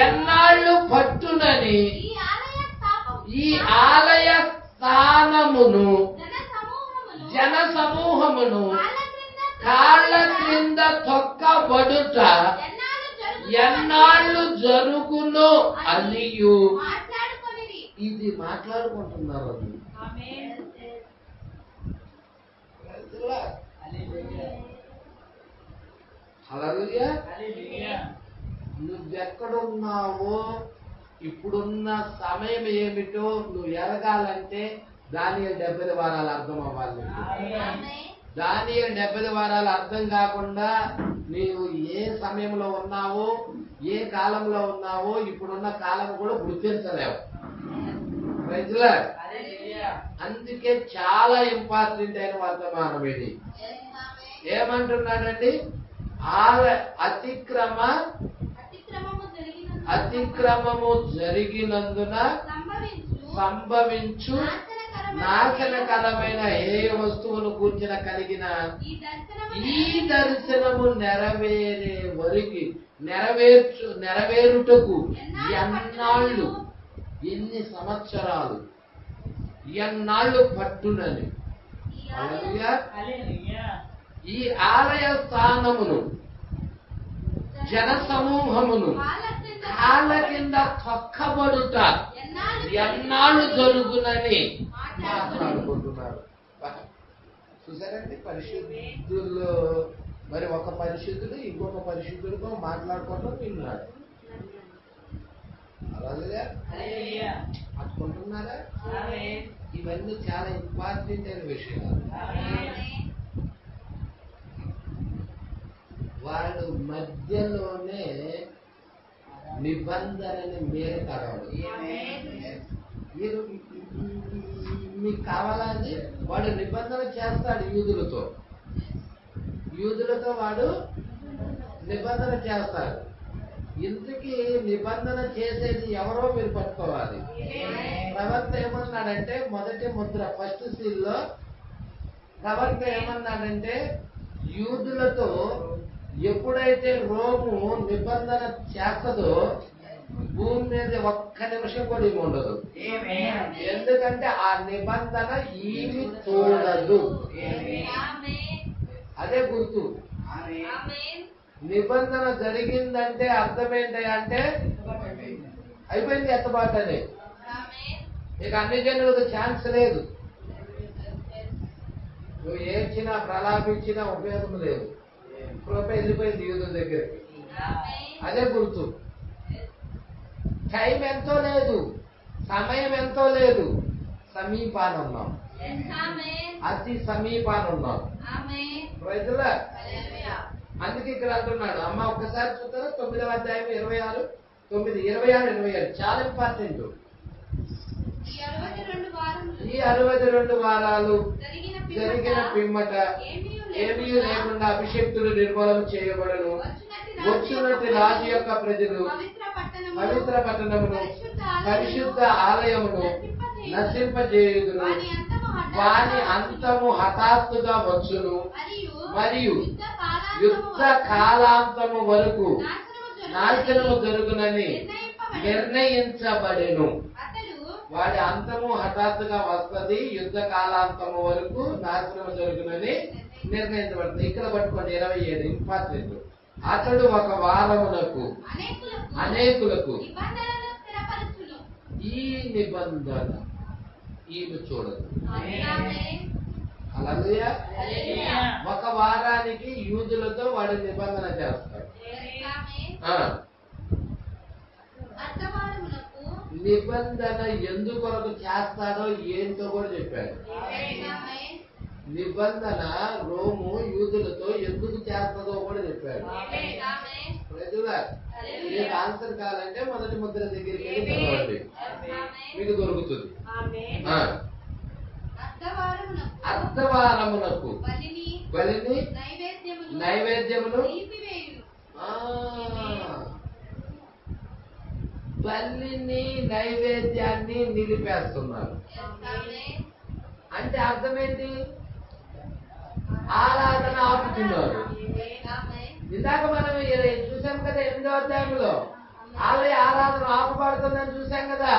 ఎన్నాళ్ళు పట్టునని ఈ ఆలయ స్థానమును జన సమూహమును కాళ్ళ క్రింద తొక్కబడుట ఎన్నాళ్ళు జరుగును అనియు ఇది మాట్లాడుకుంటున్నారు. హల్లెలూయా. నువ్వెక్కడున్నావో, ఇప్పుడున్న సమయం ఏమిటో నువ్వు ఎరగాలంటే దానియేలు 70 వారాలు అర్థం అవ్వాలి. దానియేలు 70 వారాలు అర్థం కాకుండా నీవు ఏ సమయంలో ఉన్నావో, ఏ కాలంలో ఉన్నావో, ఇప్పుడున్న కాలం కూడా గుర్తించలేవు. అందుకే చాలా ఇంపార్టెంట్ అయిన వర్తమానం ఇది. ఏమంటున్నాడండి? అతిక్రమము జరిగినందున సంభవించు నాశనకరమైన ఏ వస్తువును కూర్చిన కలిగిన ఈ దర్శనము నెరవేరే వరకు నెరవేరుటకు ఎన్నాళ్ళు, ఎన్ని సంవత్సరాలు, ఎన్నాళ్ళు పట్టునని. ఈ ఆలయ స్థానమును జన సమూహమును కాళ్ళ కింద తొక్కబడుట ఎన్నాళ్ళు జరుగునని మాట్లాడుకుంటున్నారు. చూసారండి, పరిశుద్ధుల్లో మరి ఒక పరిశుద్ధుడు ఇంకొక పరిశుద్ధుడితో మాట్లాడుకోవడం విన్నాడు. అలాగే అనుకుంటున్నారా? ఇవన్నీ చాలా ఇంపార్టెంట్ అయిన విషయాలు. వాడు మధ్యలోనే నిబంధనని మేరతాడు. మీకు కావాలని వాడు నిబంధన చేస్తాడు యూదులతో వాడు నిబంధన చేస్తాడు. ఇంతకీ నిబంధన చేసేది ఎవరో మీరు పట్టుకోవాలి. ప్రవక్త ఏమన్నాడంటే మొదటి ముద్ర ఫస్ట్ సీల్లో ప్రవక్త ఏమన్నాడంటే యూదులతో ఎప్పుడైతే రోము నిబంధన చేస్తదో భూమి మీద ఒక్క నిమిషం కూడా ఏమి ఉండదు. ఎందుకంటే ఆ నిబంధన ఏమి చూడదు. అదే గుర్తు. నిబంధన జరిగిందంటే అర్థం ఏంటి అంటే అయిపోయింది ఎత్తబాటు అని. ఇక అన్ని జనులకు ఛాన్స్ లేదు. నువ్వు ఏడ్చినా ప్రలాపించినా ఉపయోగం లేదు. కృప వెళ్ళిపోయింది యూదుల దగ్గరికి. అదే గుర్తు. టైం ఎంతో లేదు, సమయం ఎంతో లేదు, సమీపాన ఉన్నాం, అతి సమీపాన ఉన్నాం. ప్రజల అందుకే ఇక్కడ అంటున్నాడు. అమ్మ ఒక్కసారి చూస్తారా 9వ అధ్యాయం 26, 26 చాలా ఇంపార్టెంట్. ఈ 62 వారాలు జరిగిన పిమ్మట ఏమీ లేకుండా అభిషక్తులు నిర్మూలన చేయబడను. వచ్చినట్టు రాజు యొక్క ప్రజలు పవిత్ర పట్టణమును పరిశుద్ధ ఆలయమును నశింపజేయుదురు. వాని అంతము హఠాత్తుగా వచ్చును మరియు యుద్ధ కాలాంతము వరకు నాశనము జరుగునని నిర్ణయించబడెను. వాడి అంతము హఠాత్తుగా వస్తుంది, యుద్ధ కాలాంతము వరకు నాశనము జరుగునని నిర్ణయించబడుతుంది. ఇక్కడ పట్టుకోండి 27 ఇంపార్టెంట్. అతడు ఒక వారమునకు అనేకులకు ఈ నిబంధన ఈమె చూడదు. హల్లెలూయా. ఒక వారానికి యూదులతో వాడు నిబంధన చేస్తాడు. నిబంధన ఎందుకొరకు చేస్తాడో ఏంటో కూడా చెప్పాడు. నిబంధన రోము యూదులతో ఎందుకు చేస్తుందో కూడా చెప్పాడు. ప్రజల మీకు ఆన్సర్ కావాలంటే మొదటి ముద్ర దగ్గరికి వెళ్ళి చదవండి, మీకు దొరుకుతుంది. అర్ధవారమునకు బలిని నైవేద్యమును బలిని నైవేద్యాన్ని నిలిపేస్తున్నారు. అంటే అర్థమేంటి? ఆరాధన ఆపుతున్నారు. ఇందాక మనం చూసాం కదా 8వ అధ్యాయంలో ఆలయ ఆరాధన ఆపబడుతుందని చూసాం కదా.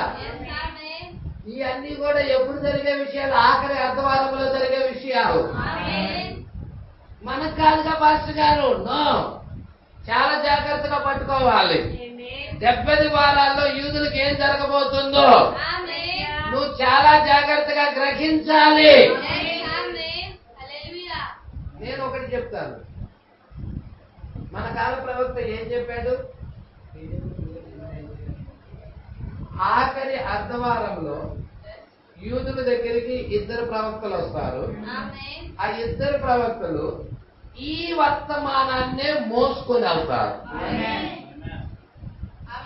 ఇవన్నీ కూడా ఎప్పుడు జరిగే విషయాలు? ఆఖరి అర్ధవారంలో జరిగే విషయాలు. మనకు కాదుగా పాస్టర్ గారు. నో, చాలా జాగ్రత్తగా పట్టుకోవాలి. 70 వారాల్లో యూదులకు ఏం జరగబోతుందో నువ్వు చాలా జాగ్రత్తగా గ్రహించాలి. నేను ఒకటి చెప్తాను. మన కాల ప్రవక్త ఏం చెప్పాడు? ఆఖరి అర్ధవారంలో యూదుల దగ్గరికి 2 ప్రవక్తలు వస్తారు. ఆ 2 ప్రవక్తలు ఈ వర్తమానాన్నే మోసుకొని వెళ్తారు.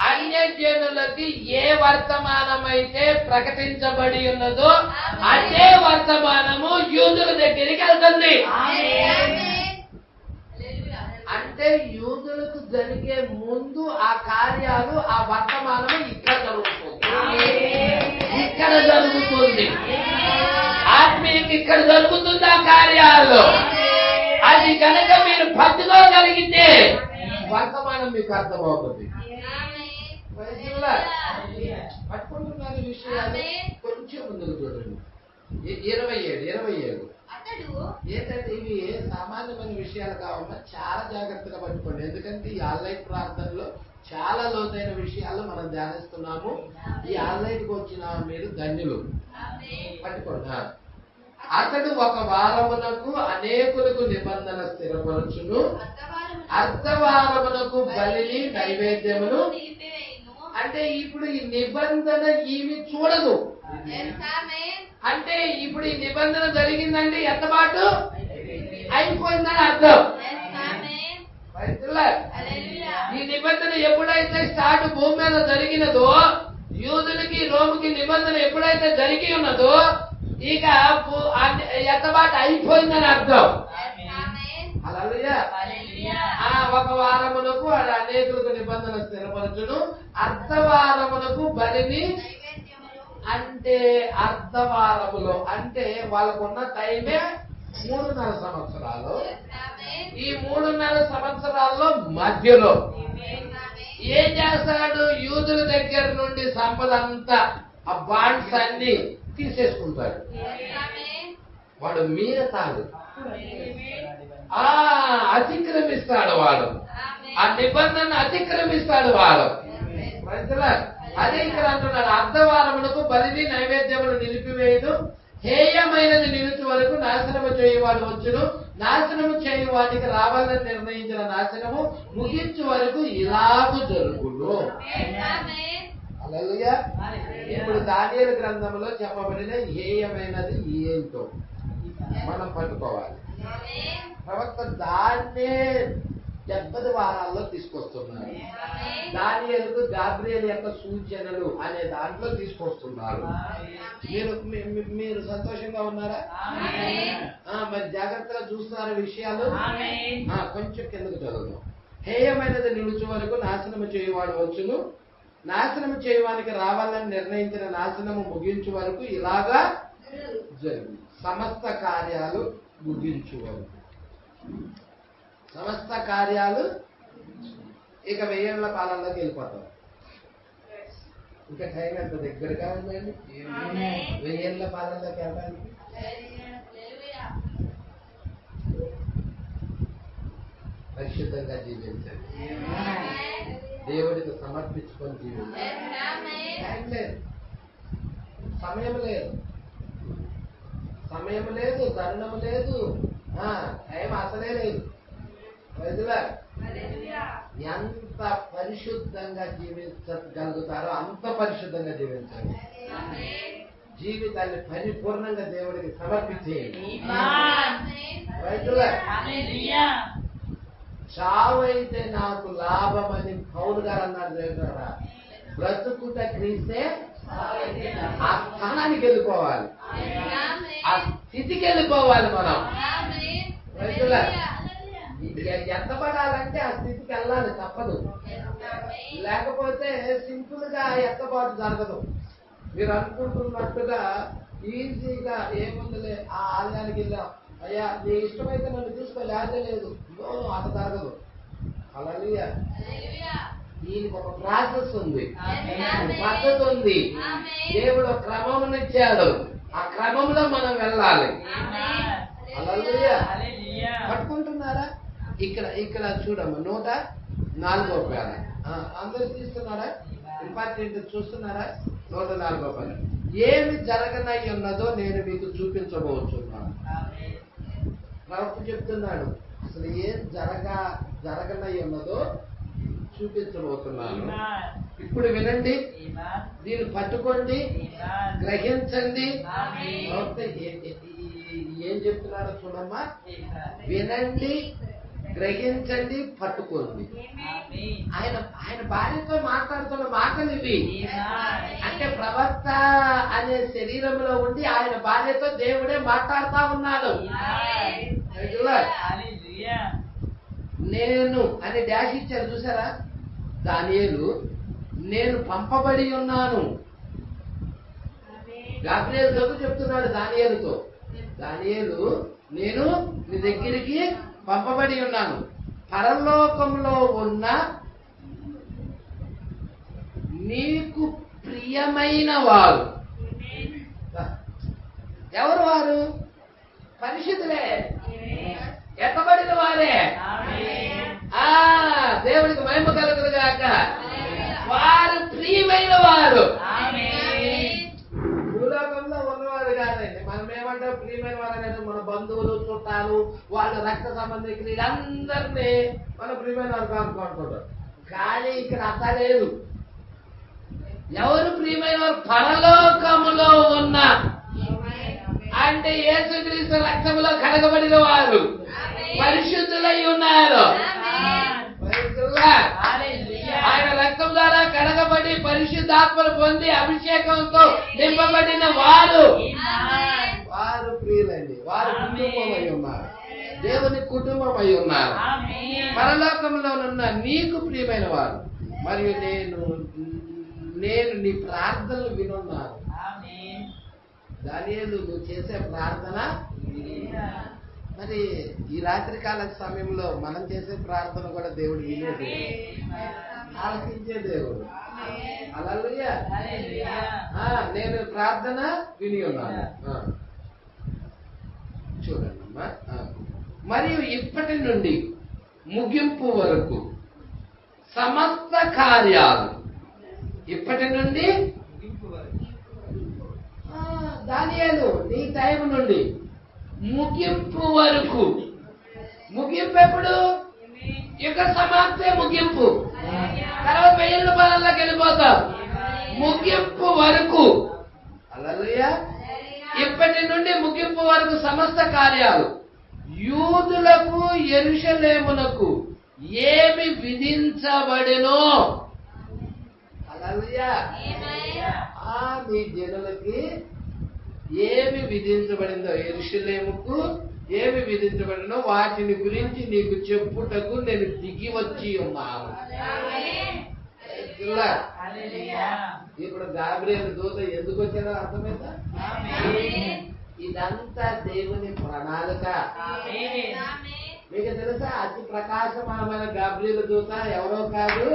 అన్యజనులకి ఏ వర్తమానమైతే ప్రకటించబడి ఉన్నదో అదే వర్తమానము యూదుల దగ్గరికి వెళ్తుంది. అంటే యూదులకు జరిగే ముందు ఆ కార్యాలు, ఆ వర్తమానము ఇక్కడ జరుగుతుంది. ఇక్కడ జరుగుతుంది. ఆత్మీయకి ఇక్కడ జరుగుతుంది ఆ కార్యాలు. అది కనుక మీరు పట్టుకోగలిగితే వర్తమానం మీకు అర్థమవుతుంది. పట్టుకుంటున్నారు విషయాలు. కొంచెం ముందుకు చూడండి. 27 ఏంటంటే ఇవి సామాన్యమైన విషయాలు కావమ్మా, చాలా జాగ్రత్తగా పట్టుకోండి. ఎందుకంటే ఈ ఆన్లైన్ ప్రార్థనలో చాలా లోతైన విషయాలు మనం ధ్యానిస్తున్నాము. ఈ ఆన్లైన్కి వచ్చిన మీరు ధన్యులు. పట్టుకోండి. అతడు ఒక వారమునకు అనేకులకు నిబంధన స్థిరపరచును. అర్ధవారమునకు బలిని నైవేద్యమును. అంటే ఇప్పుడు ఈ నిబంధన ఈమె చూడదు. అంటే ఇప్పుడు ఈ నిబంధన జరిగిందంటే ఎంతపాటు అయిపోయిందని అర్థం. ఈ నిబంధన ఎప్పుడైతే స్టార్ట్ భూమి మీద జరిగినదో, యూదులకి రోముకి నిబంధన ఎప్పుడైతే జరిగి ఉన్నదో ఇక ఎంతపాటు అయిపోయిందని అర్థం. ఒక వారమునకు అనేకులకు నిబంధన స్థిరపరచును. అర్ధవారమునకు బలిని. అంటే అర్ధవారములో అంటే వాళ్ళకున్న టైమే 3.5 సంవత్సరాలు. ఈ 3.5 సంవత్సరాల్లో మధ్యలో ఏం చేస్తాడు? యూదుల దగ్గర నుండి సంపద అంతా, ఆ బాండ్స్ అన్ని తీసేసుకుంటాడు. వాడు మీరతాడు, అతిక్రమిస్తాడు. వాడు ఆ నిబంధన అతిక్రమిస్తాడు. వాడు అదే ఇక్కడ అంటున్నాడు. అర్ధవారములకు బలిని నైవేద్యములు నిలిపివేయదు. హేయమైనది నిలుచు వరకు నాశనము చేయవాడు వచ్చును. నాశనము చేయు వాటికి రావాలని నిర్ణయించిన నాశనము ముగించు వరకు ఇలాగూ జరుగును. హల్లెలూయా. ఇప్పుడు దానియేలు గ్రంథంలో చెప్పబడిన హేయమైనది ఏంటో మనం పట్టుకోవాలి. ప్రవక్త దాన్నే 70 వారాల్లో తీసుకొస్తున్నారు. దానియేలుకు గాబ్రియేలు యొక్క సూచనలు అనే దాంట్లో తీసుకొస్తున్నారు. మీరు సంతోషంగా ఉన్నారా? మరి జాగ్రత్తగా చూస్తున్నారు విషయాలు. కొంచెం కిందకు చదువుదాం. హేయమైనది నిలుచు వరకు నాశనము చేయువాడు వచ్చును, నాశనము చేయడానికి రావాలని నిర్ణయించిన నాశనము ముగించు వరకు ఇలాగా జరుగు. సమస్త కార్యాలు ముగించు వరకు, సమస్త కార్యాలు. ఇక 1000 ఏళ్ల కాలంలోకి వెళ్ళిపోతాం. ఇంకా టైం ఎంత దగ్గరగా ఉందండి 1000 ఏళ్ల కాలంలోకి వెళ్ళడానికి. పరిశుద్ధంగా జీవించండి, దేవుడికి సమర్పించుకొని జీవించండి. టైం లేదు, సమయం లేదు, సమయం లేదు, తరుణం లేదు, టైం అసలే లేదు. ఎంత పరిశుద్ధంగా జీవించగలుగుతారో అంత పరిశుద్ధంగా జీవించండి. జీవితాన్ని పరిపూర్ణంగా దేవుడికి సమర్పించేయండి. చావైతే నాకు లాభమని పౌలు గారు అన్నారు. దేవుడా, బ్రతుకుట క్రీస్తే, ఆ స్థానానికి వెళ్ళిపోవాలి, ఆ స్థితికి వెళ్ళిపోవాలి. మనం ఎత్తబడాలంటే ఆ స్థితికి వెళ్ళాలి, తప్పదు. లేకపోతే సింపుల్ గా ఎత్తబాటు జరగదు. మీరు అనుకుంటున్నట్టుగా ఈజీగా ఏముందిలే ఆ ఆలయానికి వెళ్ళాం, అయ్యా నీ ఇష్టమైతే నన్ను తీసుకోలేదే లేదు, అట్లా జరగదు. హల్లెలూయా. దీనికి ఒక ప్రాసెస్ ఉంది, పద్ధతి ఉంది. దేవుడు క్రమమునిచ్చాడు, ఆ క్రమంలో మనం వెళ్ళాలి. హల్లెలూయా. పట్టుకుంటున్నారా? ఇక్కడ చూడమ్మా 104వ పేర. అందరు తీస్తున్నారా? ఇంపార్టెంట్ చూస్తున్నారా? 104వ పేర. ఏమి జరగనై ఉన్నదో నేను మీకు చూపించబోతున్నాను. ప్రవక్త చెప్తున్నాడు, అసలు ఏం జరగనై ఉన్నదో చూపించబోతున్నాను. ఇప్పుడు వినండి, దీన్ని పట్టుకోండి, గ్రహించండి. ఏం చెప్తున్నాడో చూడమ్మా. వినండి, గ్రహించండి, పట్టుకోండి. ఆయన భార్యతో మాట్లాడుతున్న మాటలు ఇవి. అంటే ప్రవక్త అనే శరీరంలో ఉండి ఆయన భార్యతో దేవుడే మాట్లాడుతా ఉన్నాడు. నేను అని డాష్ ఇచ్చారు చూసారా? దానియేలు, నేను పంపబడి ఉన్నాను. గాబ్రియేలుతో చెప్తున్నాడు దానియేలుతో, దానియేలు నేను నీ దగ్గరికి పంపబడి ఉన్నాను. పరలోకంలో ఉన్న నీకు ప్రియమైన వారు. ఎవరు వారు? పరిశుద్ధులే, ఎత్తబడిన వారే. దేవుడికి మహిమ కలుగును గాక. వారు ప్రియమైన వారు. భూలోకంలో ఉన్నవారు కాదండి. మనం ఏమంటాం ప్రియమైన వారు అనేది మన బంధువులు, చుట్టాలు, వాళ్ళ రక్త సంబంధికులు, వీళ్ళందరినీ మన ప్రియమైన వారు కానుకుంటారు. కానీ ఇక్కడ అట్లా లేదు. ఎవరు ప్రియమైన వారు? పరలోకములో ఉన్న, అంటే యేసుక్రీస్తు రక్తములో కడగబడిన వారు, పరిశుద్ధులై ఉన్నారు. ఆయన రక్తం ద్వారా కడగబడి పరిశుద్ధాత్మను పొంది అభిషేకంతో నింపబడిన వారు, వారు ప్రియులండి. వారు కుటుంబమై ఉన్నారు, దేవుని కుటుంబమై ఉన్నారు. పరలోకంలో ఉన్న నీకు ప్రియమైన వారు. మరియు నేను నీ ప్రార్థనలు వినున్నాను. దానియేలు నువ్వు చేసే ప్రార్థన. మరి ఈ రాత్రికాల సమయంలో మనం చేసే ప్రార్థన కూడా దేవుడు వినేది, ఆలకించే దేవుడు. హల్లెలూయా. నేను ప్రార్థన విని ఉన్నాను. చూడండి అమ్మా. మరియు ఇప్పటి నుండి ముగింపు వరకు సమస్త కార్యాలు, ఇప్పటి నుండి దానియేలు నీ టైం నుండి ముగింపు వరకు. ముగింపు ఎప్పుడు? యుగ సమాప్తే ముగింపు. తర్వాత 1000 పాలనలోకి వెళ్ళిపోతాం. ముగింపు వరకు. హల్లెలూయా. ఇప్పటి నుండి ముగింపు వరకు సమస్త కార్యాలు యూదులకు యెరూషలేమునకు ఏమి విధించబడెనో. హల్లెలూయా. మీ జనులకి ఏమి విధించబడిందో, యెరూషలేముకు ఏమి విధించబడినో వాటిని గురించి నీకు చెప్పుటకు నేను దిగి వచ్చి ఉన్నాను. ఇప్పుడు గాబ్రియల్ దూత ఎందుకు వచ్చారో అర్థమైందా? ఇదంతా దేవుని ప్రణాళిక. మీకు తెలుసా, అతి ప్రకాశమానమైన గాబ్రియల్ దూత ఎవరో కాదు,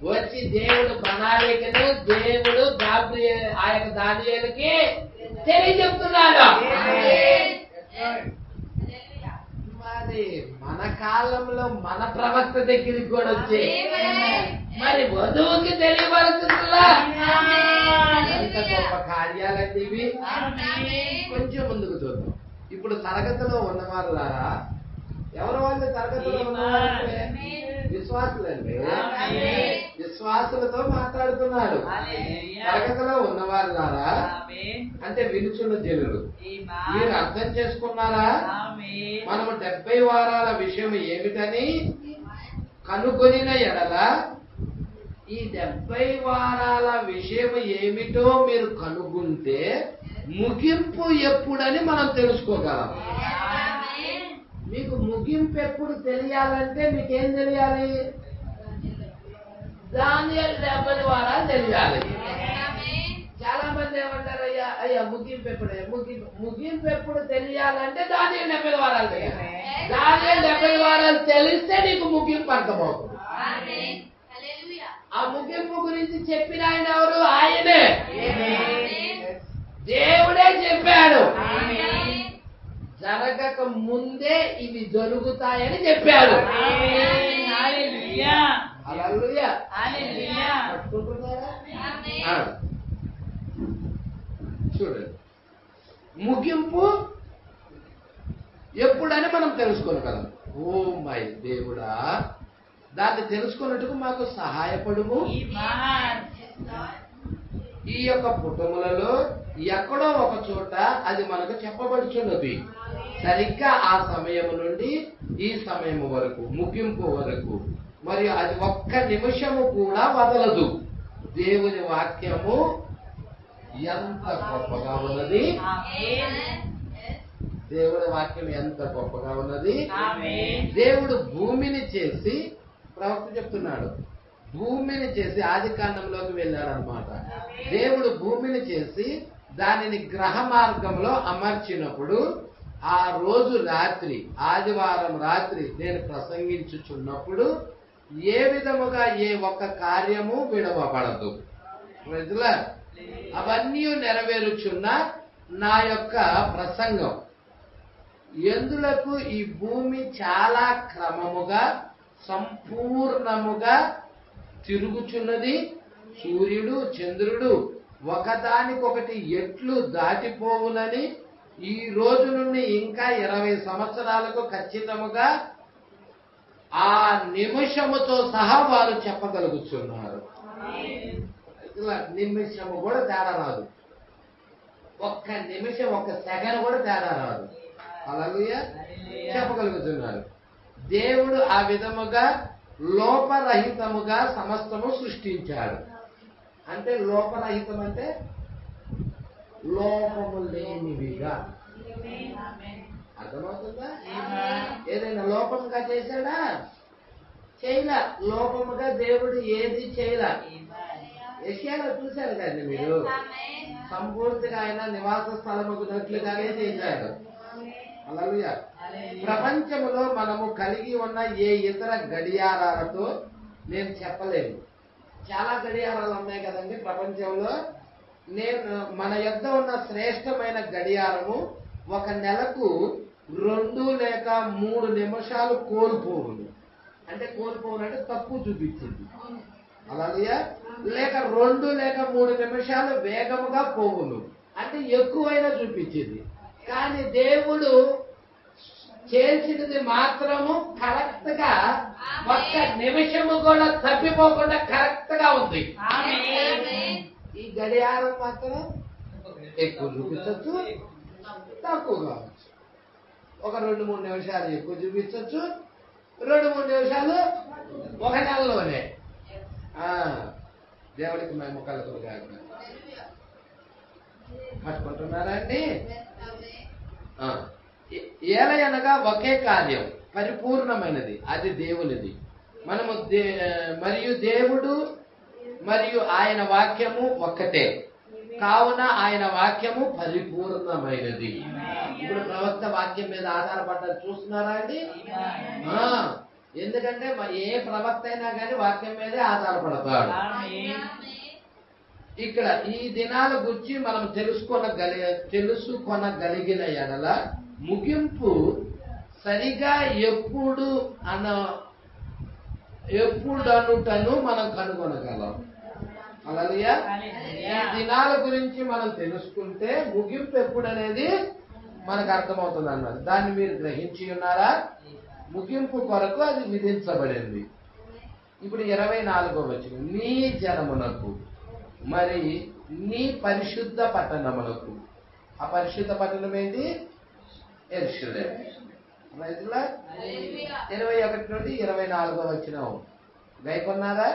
వచ్చి దేవుడు ప్రణాళికను దేవుడు గాబ్రియల్ ఆ యొక్క దానియేలుకి తెలియజెప్తున్నాడు. మరి మన కాలంలో మన ప్రవక్త దగ్గరికి కూడా వచ్చి మరి వధువుకి తెలియబడుతుందా? ఎంత గొప్ప కార్యాలండి ఇవి. కొంచెం ముందుకు చూద్దాం. ఇప్పుడు తరగతిలో ఉన్నవారు రారా? ఎవరు వాళ్ళు తరగతిలో ఉన్నవారు? విశ్వాసులండి. విశ్వాసులతో మాట్లాడుతున్నాడు. తరగతిలో ఉన్నవారు రారా అంటే వినుచున్న జనులు. మీరు అర్థం చేసుకున్నారా? మనము 70 వారాల విషయం ఏమిటని కనుగొనిన ఎడల ఈ 70 వారాల విషయం ఏమిటో మీరు కనుగొంటే ముగింపు ఎప్పుడని మనం తెలుసుకోగలం. మీకు ముగింపు ఎప్పుడు తెలియాలంటే మీకేం తెలియాలి? దానియేలు 70 వారాలు తెలియాలి. చాలా మంది ఏమంటారు, అయ్యా ముగింపు ఎప్పుడే? ముగింపు ఎప్పుడు తెలియాలంటే దానియేలు 70 వారాలు తెలియాలి. దానియేలు 70 వారాలు తెలిస్తే నీకు ముగింపు అర్థమవుతుంది. ఆ ముగింపు గురించి చెప్పిన ఆయన ఎవరు? ఆయనే, దేవుడే చెప్పాడు. జరగక ముందే ఇవి జరుగుతాయని చెప్పాడు. చూడండి, ముగింపు ఎప్పుడని మనం తెలుసుకోగలం. ఓ మై దేవుడా, దాన్ని తెలుసుకున్నట్టుకు మాకు సహాయపడుము. ఈ యొక్క పుటములలో ఎక్కడో ఒక చోట అది మనకు చెప్పబడుచున్నది. సరిగ్గా ఆ సమయం నుండి ఈ సమయం వరకు, ముగింపు వరకు, మరియు అది ఒక్క నిమిషము కూడా వదలదు. దేవుని వాక్యము ఎంత గొప్పగా ఉన్నది. దేవుడి వాక్యం ఎంత గొప్పగా ఉన్నది. దేవుడు భూమిని చేసి, ప్రవక్త చెప్తున్నాడు, భూమిని చేసి ఆది కాండంలోకి వెళ్ళాడు అనమాట. దేవుడు భూమిని చేసి దానిని గ్రహ మార్గంలో అమర్చినప్పుడు ఆ రోజు రాత్రి, ఆదివారం రాత్రి నేను ప్రసంగించుచున్నప్పుడు ఏ విధముగా ఏ ఒక్క కార్యము విడవబడదు. అవన్నీ నెరవేరుచున్న నా యొక్క ప్రసంగం ఎందులకు ఈ భూమి చాలా క్రమముగా సంపూర్ణముగా తిరుగుచున్నది. సూర్యుడు చంద్రుడు ఒకదానికొకటి ఎట్లు దాటిపోవునని ఈ రోజు నుండి ఇంకా 20 సంవత్సరాలకు ఖచ్చితముగా ఆ నిమిషముతో సహా వారు చెప్పగలుగుతున్నారు. నిమిషము కూడా తేడా రాదు. ఒక్క నిమిషం, ఒక్క సెకండ్ కూడా తేడా రాదు. హల్లెలూయా చెప్పగలుగుతున్నారు. దేవుడు ఆ విధముగా లోపరహితముగా సమస్తము సృష్టించాడు. అంటే లోపరహితం అంటే లోపము లేనివిగా. అర్థమవుతుందా? ఏదైనా లోపంగా చేశాడా? చేయలా. లోపముగా దేవుడు ఏది చేయలా. యెషయాలో చూశారు కదండి మీరు, సంపూర్తిగా ఆయన నివాస స్థలముకున్నట్లుగానే చేశాడు. హల్లెలూయా. ప్రపంచంలో మనము కలిగి ఉన్న ఏ ఇతర గడియారాలతో నేను చెప్పలేను. చాలా గడియారాలు ఉన్నాయి కదండి ప్రపంచంలో. మన యొద్ద ఉన్న శ్రేష్టమైన గడియారము ఒక నెలకు 2 లేక 3 నిమిషాలు కోల్పోవును. అంటే కోల్పోవును అంటే తక్కువ చూపించింది. అలాగే లేక 2 లేక 3 నిమిషాలు వేగముగా పోవును అంటే ఎక్కువైనా చూపించింది. కానీ దేవుడు చేసినది మాత్రము కరెక్ట్ గా ఒక్క నిమిషము కూడా తప్పిపోకుండా కరెక్ట్ గా ఉంది. ఈ గడియారం మాత్రం ఎక్కువ చూపించచ్చు, తక్కువ కావచ్చు. ఒక 2-3 నిమిషాలు ఎక్కువ చూపించచ్చు, 2-3 నిమిషాలు ఒక నెలలోనే. దేవుడికి మేము కలుగులు కాక పట్టుకుంటున్నారా అండి? ఏలయనగా ఒకే కార్యం పరిపూర్ణమైనది, అది దేవునిది. మనము మరియు దేవుడు మరియు ఆయన వాక్యము ఒక్కటే కావున ఆయన వాక్యము పరిపూర్ణమైనది. ఇప్పుడు ప్రవక్త వాక్యం మీద ఆధారపడ్డది చూస్తున్నారా అండి? ఎందుకంటే ఏ ప్రవక్త అయినా కానీ వాక్యం మీదే ఆధారపడతాడు. ఇక్కడ ఈ దినాల గురించి మనం తెలుసుకొనగలిగిన ఎడల ముగింపు సరిగా ఎప్పుడనుటను మనం కనుగొనగలం. హల్లెలూయా. ఈ దినాల గురించి మనం తెలుసుకుంటే ముగింపు ఎప్పుడనేది మనకు అర్థమవుతుంది అన్నారు. దాన్ని మీరు గ్రహించి ఉన్నారా? ముగింపు కొరకు అది విధించబడింది. ఇప్పుడు 24వ వచనం, నీ జనమునకు మరి నీ పరిశుద్ధ పట్టణములకు. ఆ పరిశుద్ధ పట్టణం ఏంటి? యెరూషలేము. 21 నుండి 24వ వచనం గైకొన్నారా?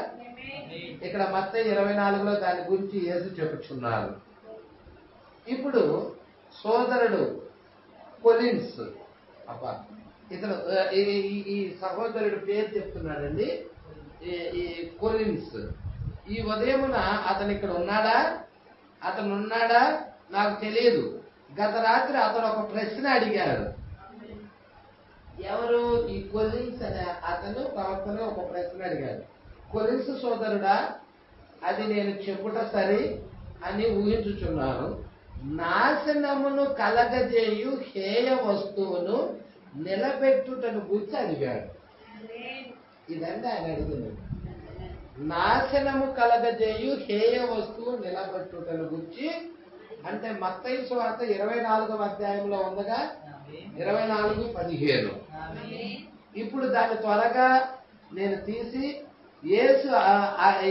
ఇక్కడ మత్తయి 24లో దాని గురించి యేసు చెప్పుచున్నారు. ఇప్పుడు సోదరుడు కొలిన్స్, ఇతను ఈ సహోదరుడు పేరు చెప్తున్నాడండి, ఈ కొలిన్స్. ఈ ఉదయమున అతను ఇక్కడ ఉన్నాడా? అతను ఉన్నాడా నాకు తెలియదు. గత రాత్రి అతను ఒక ప్రశ్న అడిగాడు. ఎవరు? ఈ కొలిన్స్ అనే అతను ప్రవక్తను ఒక ప్రశ్న అడిగాడు. కొలిన్స్ సోదరుడా, అది నేను చెప్పుట సరి అని ఊహించుచున్నాను. నాశనమును కలగజేయు హేయ వస్తువును నిలబెట్టుటను గురించి అడిగాడు. ఇదండి ఆయన అడిగింది. నాశనము కలగజేయు హేయ వస్తువు నిలబెట్టుటను గురించి అంటే మత్తయి సువార్త 24వ అధ్యాయంలో ఉందగా 24:15. ఇప్పుడు దాన్ని త్వరగా నేను తీసి యేసు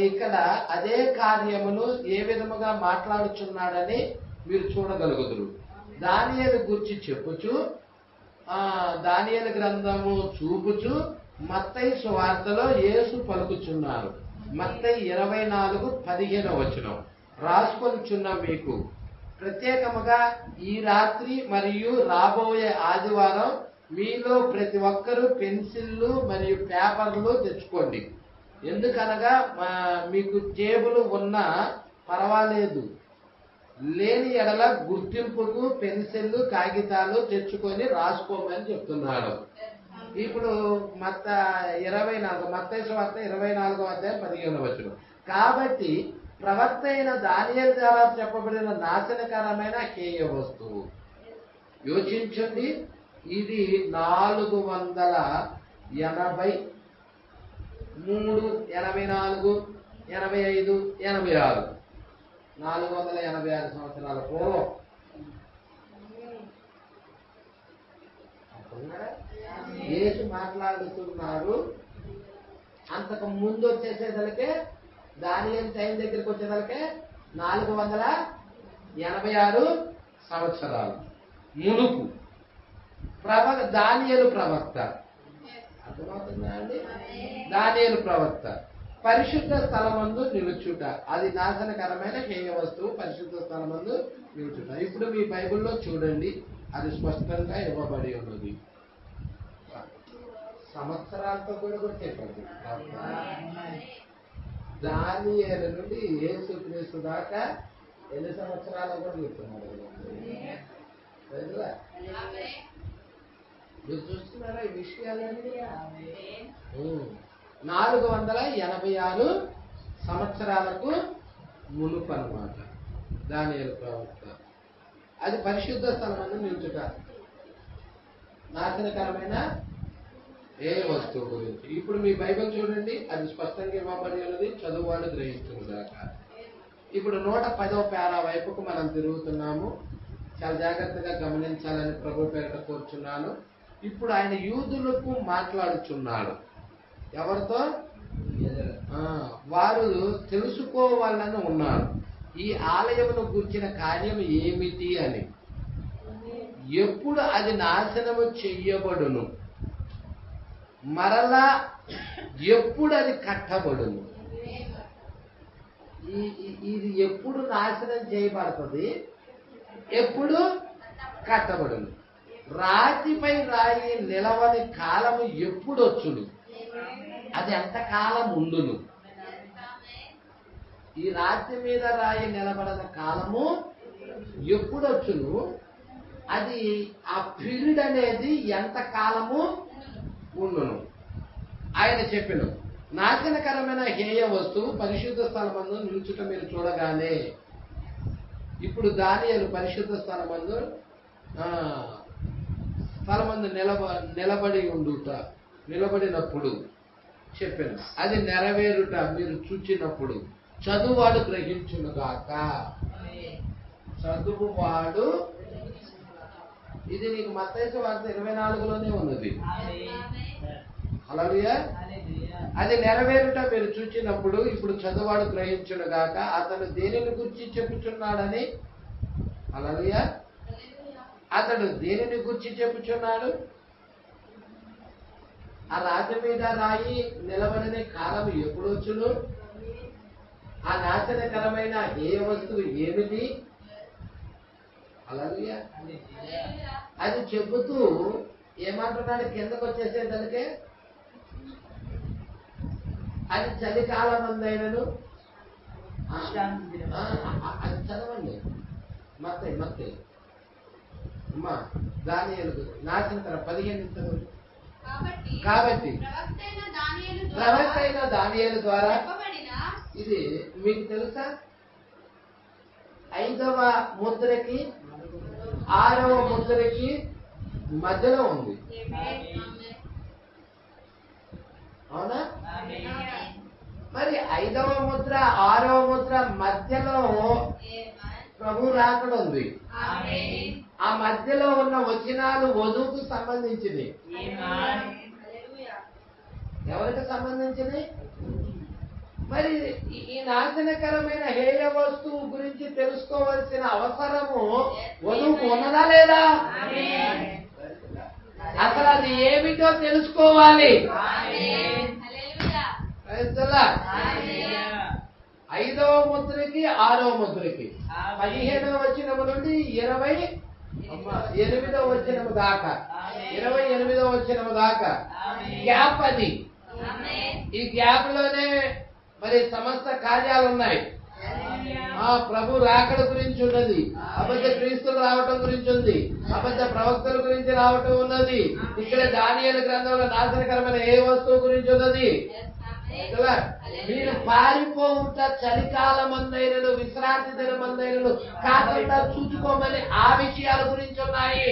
ఇక్కడ అదే కార్యమును ఏ విధముగా మాట్లాడుచున్నాడని మీరు చూడగలుగుదురు. దానియేలు గురించి చెప్పుచు దానియేలు గ్రంథము చూపుచు మత్తయి సువార్తలో యేసు పలుకుచున్నారు. మత్తయి 24:15 వచనం రాసుకొనిచున్న మీకు ప్రత్యేకముగా ఈ రాత్రి మరియు రాబోయే ఆదివారం మీలో ప్రతి ఒక్కరూ పెన్సిళ్ళు మరియు పేపర్లు తెచ్చుకోండి. ఎందుకనగా మీకు జేబులు ఉన్నా పర్వాలేదు, లేని ఎడల గుర్తింపుకు పెన్సిళ్ళు కాగితాలు తెచ్చుకొని రాసుకోమని చెప్తున్నాడు. ఇప్పుడు మత్తయి సువార్త 24వ అధ్యాయం 15వ వచనం. కాబట్టి ప్రవక్త అయిన దానియేలు ద్వారా చెప్పబడిన నాశనకరమైన హేయ వస్తువు యోచించండి. ఇది 483, 84, 85, 86 486 సంవత్సరాల పూర్వం. యేసు మాట్లాడుతున్నారు. అంతకు ముందు వచ్చేసేదలకే దానియేలు టైం దగ్గరికి వచ్చేదలకే 486 సంవత్సరాలు మునుపు దానియేలు ప్రవక్త. అర్థమవుతుందా అండి? దానియేలు ప్రవక్త పరిశుద్ధ స్థలమందు నిలుచుట, అది నాశనకరమైన హేయ వస్తువు. పరిశుద్ధ స్థలమందు నిలుచుట. ఇప్పుడు మీ బైబిల్లో చూడండి, అది స్పష్టంగా ఇవ్వబడి ఉన్నది. సంవత్సరాలతో కూడా చెప్పండి. దానియేలు నుండి యేసుక్రీస్తు దాకా ఎన్ని సంవత్సరాలు కూడా చెప్తున్నాడు. మీరు చూస్తున్నారా ఈ విషయాలన్నీ? 486 సంవత్సరాలకు మునుపు అన్నమాట దానియేలు ప్రవక్త. అది పరిశుద్ధ స్థలమందు నిలుచుట, నాశనకరమైన ఏ వస్తువు గురించి. ఇప్పుడు మీ బైబిల్ చూడండి, అది స్పష్టంగా ఇవ్వబడి ఉన్నది. చదువువాడు గ్రహించును దాకా. ఇప్పుడు 110వ పేరా వైపుకు మనం తిరుగుతున్నాము. చాలా జాగ్రత్తగా గమనించాలని ప్రభు పేరిట కోరుచున్నాను. ఇప్పుడు ఆయన యూదులకు మాట్లాడుచున్నాడు. ఎవరితో? వారు తెలుసుకోవాలని ఉన్నారు ఈ ఆలయమును గురించిన కార్యం ఏమిటి అని. ఎప్పుడు అది నాశనము చెయ్యబడును, మరలా ఎప్పుడు అది కట్టబడును. ఇది ఎప్పుడు నాశనం చేయబడుతుంది, ఎప్పుడు కట్టబడును. రాతిపై రాయి నిలవని కాలము ఎప్పుడు వచ్చును, అది ఎంత కాలం ఉండును. ఈ రాతి మీద రాయి నిలబడిన కాలము ఎప్పుడు వచ్చును, అది ఆ పీరియడ్ అనేది ఎంత కాలము ఉండును. ఆయన చెప్పిన నాశనకరమైన హేయ వస్తువు పరిశుద్ధ స్థలమందు నిలుచుట మీరు చూడగానే. ఇప్పుడు దానియేలు పరిశుద్ధ స్థలమందు నిలబడినప్పుడు చెప్పాను, అది నెరవేరుట మీరు చూచినప్పుడు చదువువాడు గ్రహించునుగాక. చదువువాడు, ఇది నీకు మత్తయి సువార్త 24లోనే ఉన్నది. హల్లెలూయా. అది నెరవేరుట మీరు చూచినప్పుడు ఇప్పుడు చదువువాడు గ్రహించునుగాక. అతను దేనిని గురించి చెప్పుచున్నాడని. హల్లెలూయా. అతడు దేనిని గురించి చెప్పుచున్నాడు? ఆ రాతి మీద రాయి నిలబడిన కాలం ఎప్పుడు వచ్చును, ఆ నాశనకరమైన ఏ వస్తువు ఏమిటి. హల్లెలూయా. అది చెబుతూ ఏమంటున్నాడు, కిందకు వచ్చేసేదానికే అది చలికాలం అందైనను. అది చదవండి మత్తయి అమ్మా. దానియేలు నాశనకర 15 కాబట్టి ప్రవక్త అయిన దానియేలు ద్వారా ఇది మీకు తెలుసా, 5వ ముద్రకి 6వ ముద్రకి మధ్యలో ఉంది. అవునా? మరి 5వ ముద్ర 6వ ముద్ర మధ్యలో ప్రభు రాకడ ఉంది. ఆ మధ్యలో ఉన్న వచనాలు వధువుకు సంబంధించింది. ఎవరికి సంబంధించింది? మరి ఈ నాశనకరమైన హేయ వస్తువు గురించి తెలుసుకోవాల్సిన అవసరము వధువుకు ఉన్నదా లేదా? అసలు అది ఏమిటో తెలుసుకోవాలి. 5వ ముద్రకి 6వ ముద్రకి 15వ వచనము నుండి 28వ వచనము దాకా 28వ వచనము దాకా గ్యాప్. అది ఈ గ్యాప్ లోనే మరి సమస్త కార్యాలు ఉన్నాయి. ప్రభు రాకడ గురించి ఉన్నది, అబద్ధ క్రీస్తులు రావటం గురించి ఉంది, అబద్ధ ప్రవక్తల గురించి రావటం ఉన్నది. ఇక్కడ దానియేలు గ్రంథంలో నాశనకరమైన ఏ వస్తువు గురించి ఉన్నది. మీరు పారిపోవుట చలికాలమందైనను విశ్రాంతి దినమందైనను కాకుండా చూసుకోమని ఆ విషయాల గురించి ఉన్నాయి.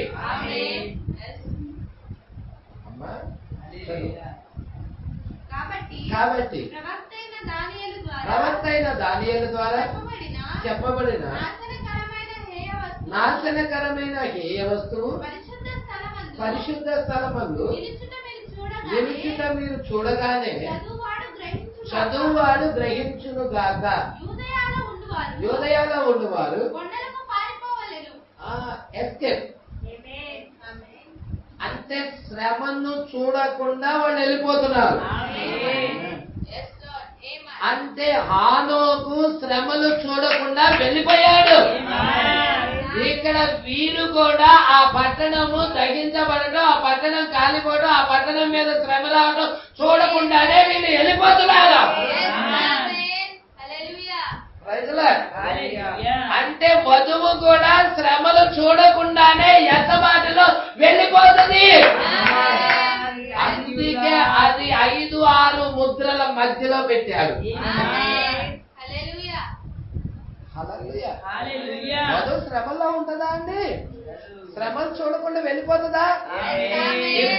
కాబట్టి ప్రవక్త అయిన దానియేలు ద్వారా చెప్పబడిన నాశనకరమైన హేయ వస్తువు పరిశుద్ధ స్థలమందు నిలుచుట మీరు చూడగానే చదువువాడు గ్రహించును గాక. యూదయలో ఉండువారు ఎస్కేప్ అంటే శ్రమను చూడకుండా వాళ్ళు వెళ్ళిపోతున్నారు. అంటే హానోకు శ్రమలు చూడకుండా వెళ్ళిపోయాడు. ఇక్కడ వీరు కూడా ఆ పట్టణము దహించబడటం, ఆ పట్టణం కాలిపోవడం, ఆ పట్టణం మీద శ్రమ రావడం చూడకుండానే వీళ్ళు వెళ్ళిపోతున్నారు. అంటే వధువు కూడా శ్రమలు చూడకుండానే యథమాటలో వెళ్ళిపోతుంది. అందుకే అది 5-6 ముద్రల మధ్యలో పెట్టాడు. వధువు శ్రమల్లో ఉంటుందా అండి? శ్రమలు చూడకుండా వెళ్ళిపోతుందా?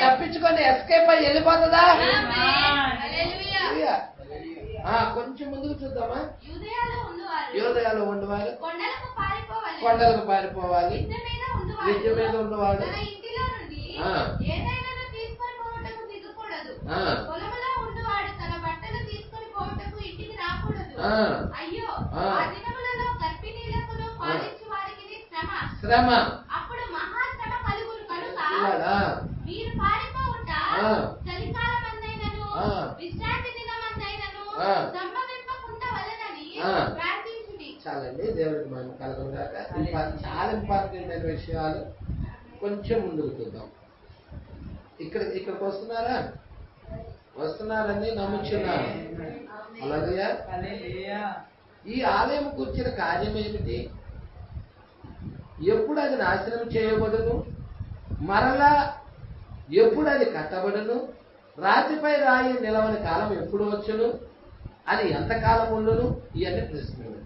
తప్పించుకొని ఎస్కేప్ అయ్యి వెళ్ళిపోతుందా? కొంచెం ముందుకు చూద్దామా. యూదయలో ఉండేవారు కొండలకు పారిపోవాలి. విద్య మీద ఉన్నవాడు పొలములో ఉండువాడు తన బట్టలు తీసుకొని పోవటకు ఇంటికి రాకూడదు. అయ్యో, ఆ దినములలో గర్భిణీలకును పాలించు వారికి శ్రమ, అప్పుడు మహాశ్రమ కలుగును కనుక మీరు పారిపోవుట చలికాలమందైనను విశ్రాంతి దినమందైనను సంభవింపకుండా వలనని ప్రార్థించుడి. చాలండి, దేవుడికి మనం కలగలుగాక. చాలా ఇంపార్టెంట్ అయిన విషయాలు కొంచెం ముందుకు చూద్దాం. ఇక్కడికి వస్తున్నారని నమ్ముచున్నాను. అలాగే ఈ ఆలయం కూర్చిన కార్యం ఏమిటి? ఎప్పుడు అది నాశనం చేయబడును, మరలా ఎప్పుడు అది కట్టబడును, రాతిపై రాయి నిలవని కాలం ఎప్పుడు వచ్చును, అది ఎంతకాలం ఉండును, ఇవన్నీ ప్రశ్నలు.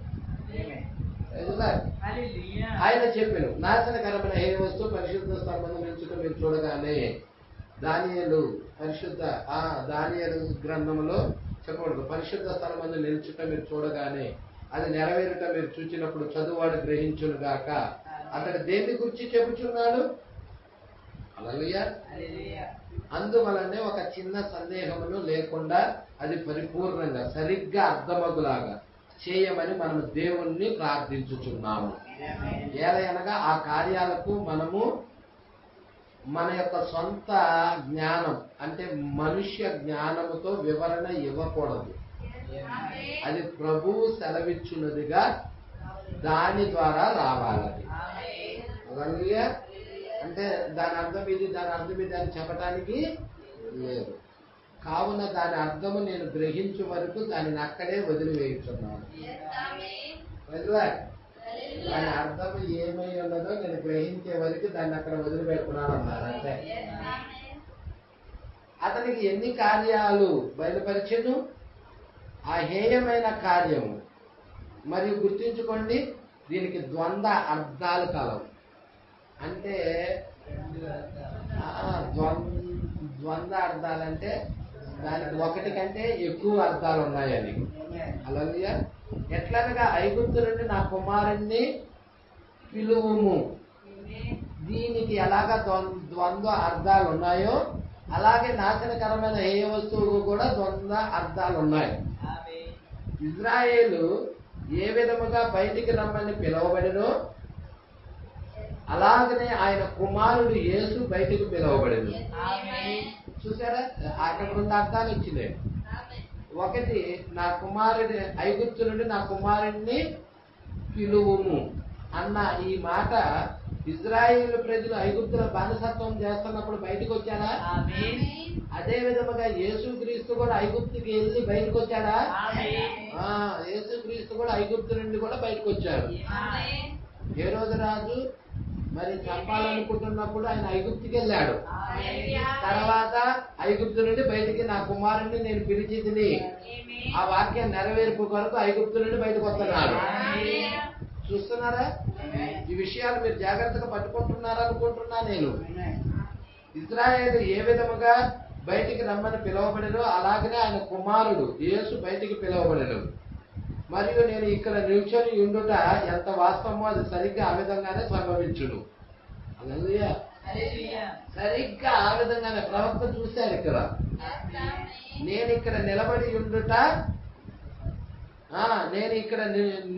ఆయన చెప్పాను, నాశనకరమైన ఏ వస్తువు పరిశుద్ధ స్థలంలో నిల్చుట మీరు చూడగానే, దానియేలు గ్రంథంలో చెప్పకూడదు, పరిశుద్ధ స్థలమందు నిల్చుట మీరు చూడగానే అది నెరవేరుట మీరు చూచినప్పుడు చదువువాడు గ్రహించును గాక. అతడు దేని గురించి చెబుతున్నాడు? హల్లెలూయా. అందువలనే ఒక చిన్న సందేహమును లేకుండా అది పరిపూర్ణంగా సరిగ్గా అర్థమగులాగా చేయమని మనము దేవుణ్ణి ప్రార్థించుచున్నాము. ఏలయనగా ఆ కార్యాలకు మనము మన యొక్క సొంత జ్ఞానం అంటే మనుష్య జ్ఞానముతో వివరణ ఇవ్వకూడదు. అది ప్రభువు సెలవిచ్చున్నదిగా దాని ద్వారా రావాలని. అంటే దాని అర్థం ఇది అని చెప్పటానికి లేదు. కావున దాని అర్థము నేను గ్రహించే వరకు దానిని అక్కడే వదిలివేయుచున్నాను. దాని అర్థం ఏమై ఉన్నదో నేను గ్రహించే వరకు దాన్ని అక్కడ వదిలిపెడుతున్నాను అన్నారు. అంటే అతనికి ఎన్ని కార్యాలు బయలుపరిచెను? ఆ హేయమైన కార్యము. మరియు గుర్తుంచుకోండి, దీనికి ద్వంద్వ అర్థాలు కలవు. అంటే ద్వంద్వ అర్థాలంటే దానికి ఒకటి కంటే ఎక్కువ అర్థాలు ఉన్నాయని. హల్లెలూయా. ఎట్లనగా ఐగుప్తు నుండి నా కుమారుణ్ణి పిలువుము, దీనికి ఎలాగా ద్వంద్వ అర్థాలు ఉన్నాయో అలాగే నాశనకరమైన ఏ వస్తువుకు కూడా ద్వంద్వ అర్థాలు ఉన్నాయి. ఇజ్రాయేలు ఏ విధముగా బయటికి రమ్మని పిలువబడినో అలాగనే ఆయన కుమారుడు యేసు బయటికి పిలువబడిను. చూసారా, అక్కడ రెండు అర్థాలు వచ్చినాయి. ఒకటి, నా కుమారుడి ఐగుప్తు నుండి నా కుమారుడిని పిలువుము అన్న ఈ మాట ఇజ్రాయేలు ప్రజలు ఐగుప్తుల బానిసత్వం చేస్తున్నప్పుడు బయటకు వచ్చారా? అదే విధముగా యేసుక్రీస్తు కూడా ఐగుప్తుకి వెళ్ళి బయటకు వచ్చాడా? యేసుక్రీస్తు కూడా ఐగుప్తు నుండి కూడా బయటకు వచ్చాడు. హేరోదు రాజు మరి చంపాలనుకుంటున్నప్పుడు ఆయన ఐగుప్తుకి వెళ్ళాడు. తర్వాత ఐగుప్తు నుండి బయటికి నా కుమారుణ్ణి నేను పిలిచి తిని ఆ వాక్యం నెరవేర్పు కొరకు ఐగుప్తు నుండి బయటకు వస్తున్నాడు. చూస్తున్నారా? ఈ విషయాలు మీరు జాగ్రత్తగా పట్టుకుంటున్నారనుకుంటున్నా నేను. ఇజ్రాయేలు ఏ విధముగా బయటికి రమ్మని పిలువబడినో అలాగనే ఆయన కుమారుడు యేసు బయటికి పిలువబడను. మరియు నేను ఇక్కడ నిల్చొని ఉండుట ఎంత వాస్తవమో అది సరిగ్గా ఆ విధంగానే సంభవించును. హల్లెలూయా. సరిగ్గా ఆ విధంగానే ప్రవక్త చూశాడు. ఇక్కడ నేను ఇక్కడ నిలబడి ఉండుట, నేను ఇక్కడ